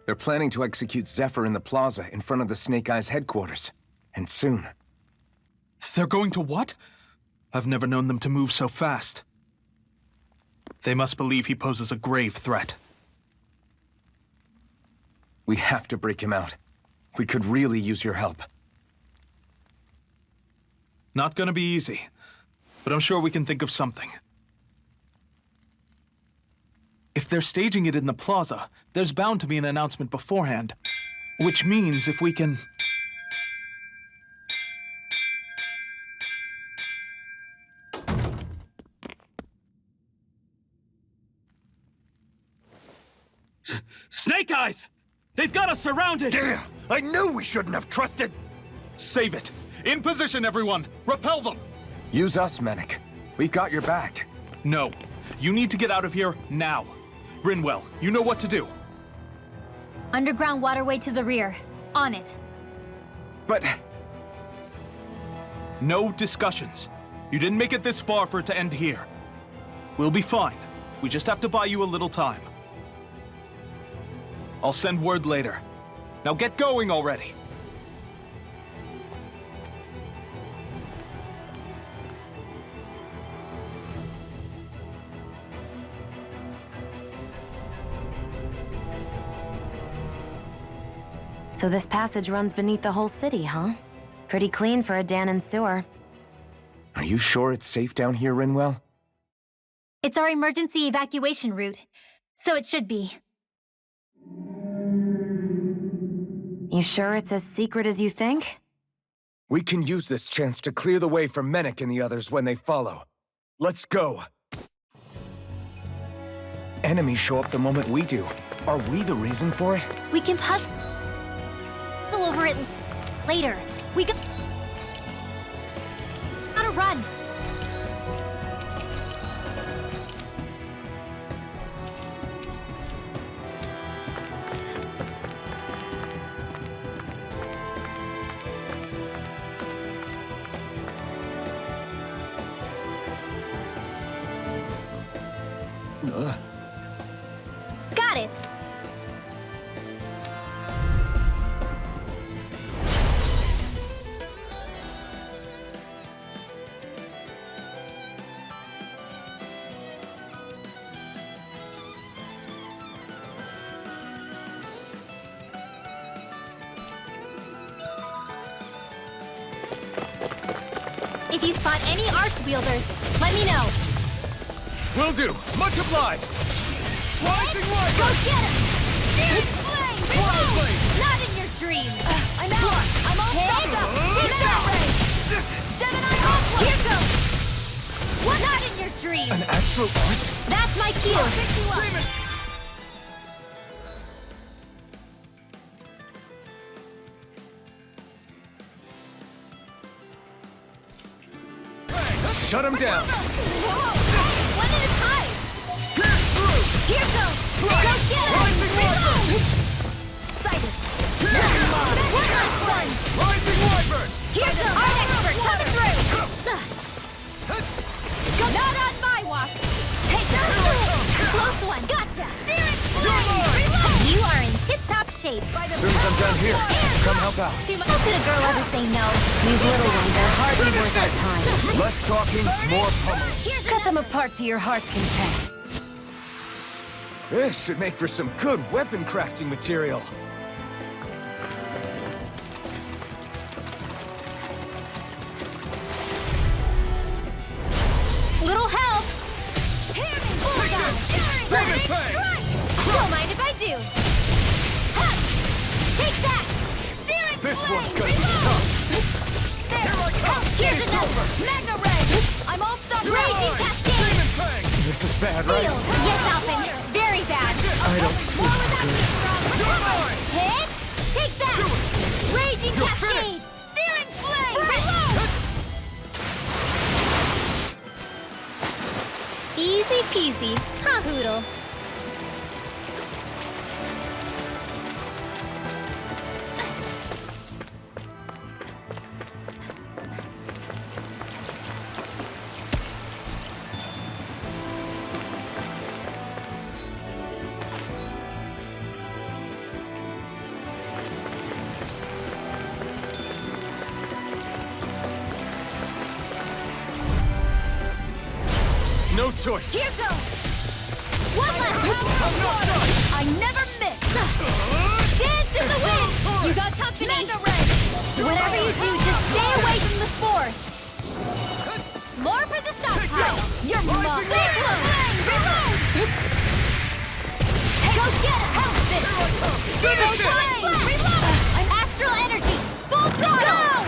[SPEAKER 3] They're planning to execute Zephyr in the plaza in front of the Snake Eyes headquarters. And soon.
[SPEAKER 12] They're going to what? I've never known them to move so fast. They must believe he poses a grave threat.
[SPEAKER 3] We have to break him out. We could really use your help.
[SPEAKER 12] Not gonna be easy, but I'm sure we can think of something. If they're staging it in the plaza, there's bound to be an announcement beforehand. Which means if we can...
[SPEAKER 7] Snake Eyes! They've got us surrounded!
[SPEAKER 5] Damn! I knew we shouldn't have trusted!
[SPEAKER 12] Save it! In position, everyone! Repel them!
[SPEAKER 3] Use us, Menek. We've got your back.
[SPEAKER 12] No. You need to get out of here now. Rinwell, you know what to do.
[SPEAKER 1] Underground waterway to the rear. On it.
[SPEAKER 3] But...
[SPEAKER 12] No discussions. You didn't make it this far for it to end here. We'll be fine. We just have to buy you a little time. I'll send word later. Now get going already!
[SPEAKER 4] So this passage runs beneath the whole city, huh? Pretty clean for a Danon sewer.
[SPEAKER 3] Are you sure it's safe down here, Rinwell?
[SPEAKER 1] It's our emergency evacuation route, so it should be.
[SPEAKER 4] You sure it's as secret as you think?
[SPEAKER 3] We can use this chance to clear the way for Menek and the others when they follow. Let's go! Enemies show up the moment we do. Are we the reason for it?
[SPEAKER 1] We can puzzle over it later. We gotta run. Got it. If you spot any arch wielders, let me know.
[SPEAKER 12] Will do! Much obliged! Rising light!
[SPEAKER 1] Go get him! Searing flame! Not in your dreams!
[SPEAKER 9] I know! freeze!
[SPEAKER 8] An astral art?
[SPEAKER 1] That's my cue!
[SPEAKER 9] I'll pick you up!
[SPEAKER 8] Shut him down!
[SPEAKER 9] Whoa! One at a time! Here goes! Go get it! Reload! Sighted! One last one!
[SPEAKER 11] Rising Wyvern!
[SPEAKER 9] Here goes! Our expert coming through! Go! Not on my watch! Take that! Close one! Gotcha! Searing flame! Reload!
[SPEAKER 1] You are in tip-top shape.
[SPEAKER 8] As soon as I'm done here, come help out.
[SPEAKER 1] How could a girl ever say no?
[SPEAKER 4] These little ones are hardly worth our time.
[SPEAKER 8] Less talking, more pummeling.
[SPEAKER 4] Cut them apart to your heart's content.
[SPEAKER 8] This should make for some good weapon crafting material.
[SPEAKER 1] Little help!
[SPEAKER 9] Don't mind if I do! Ha! Take that! Searing
[SPEAKER 8] This
[SPEAKER 9] flame!
[SPEAKER 8] one's gonna be
[SPEAKER 9] Reload!
[SPEAKER 8] tough.
[SPEAKER 9] There! Here's another! Magna Ray! I'm all stuck! Raging Cascade!
[SPEAKER 8] This is bad, right?
[SPEAKER 1] Yes, Alpin. Very bad.
[SPEAKER 8] I don't feel so good.
[SPEAKER 9] Hit! Take that! Raging Cascade! Searing flame! Reload!
[SPEAKER 1] Easy peasy. Ha hoodle.
[SPEAKER 8] No choice.
[SPEAKER 9] Here goes! One last power! I never miss! Dance in the wind! You got company! Magna Ray!
[SPEAKER 1] Whatever you do, just stay away from the force.
[SPEAKER 9] More for the stockpile! You're mine! Reload! Go get it! Help this! Reload! I'm astral energy! Full throttle!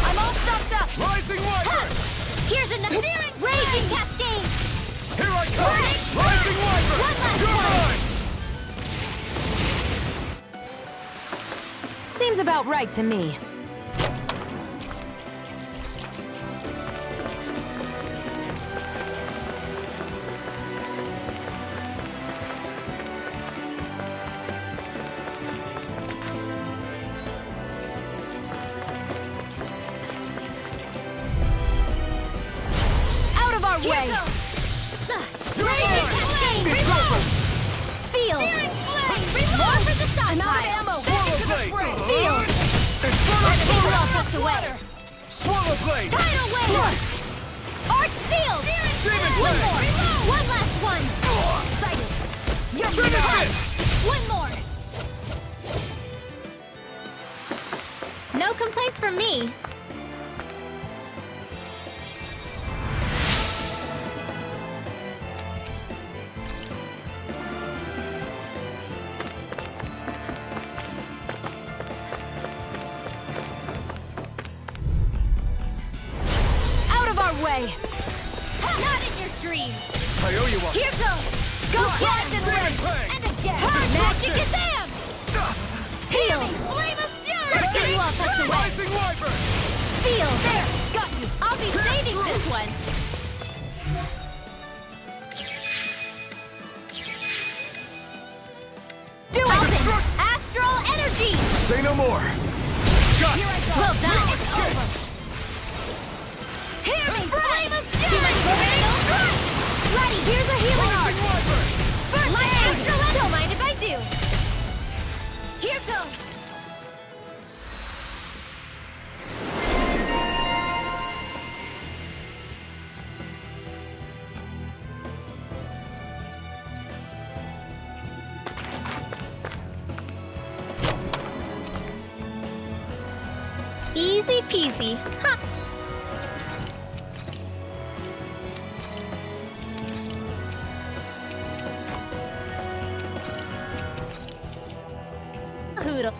[SPEAKER 9] I'm all stuffed up!
[SPEAKER 11] Rising Wyvern!
[SPEAKER 9] Here's another Raging Cascade!
[SPEAKER 11] Here I come! Rising Wyvern!
[SPEAKER 9] One last
[SPEAKER 11] You're
[SPEAKER 9] one!
[SPEAKER 11] mine!
[SPEAKER 4] Seems about right to me.
[SPEAKER 9] Way. Raging Cascade! Reload! Seal! Searing flame! Reload! More for the stockpile! I'm out of ammo! Seal! Enemy well tucked away!
[SPEAKER 11] Swallow Blade!
[SPEAKER 9] Tidal wave! Arch seal! One more! One last one! Sighted! You're mine! One more!
[SPEAKER 1] No complaints from me.
[SPEAKER 9] Way. Not in your dreams!
[SPEAKER 8] I owe you one.
[SPEAKER 9] Here goes! Go get and win! And again! Magic is am! Seal! Flame of fury! Let's get you all tucked away!
[SPEAKER 11] Rising Wyvern!
[SPEAKER 9] Seal! There! Got you! I'll be saving this one! Do it! Astral energy!
[SPEAKER 8] Say no more.
[SPEAKER 11] Got
[SPEAKER 9] Here I go! Well done! It's over! Here me! Flame of fury! Ready! Here's a healing art! First aid! Don't mind if I do! Here goes!
[SPEAKER 1] Easy peasy. Ha! Hoodle.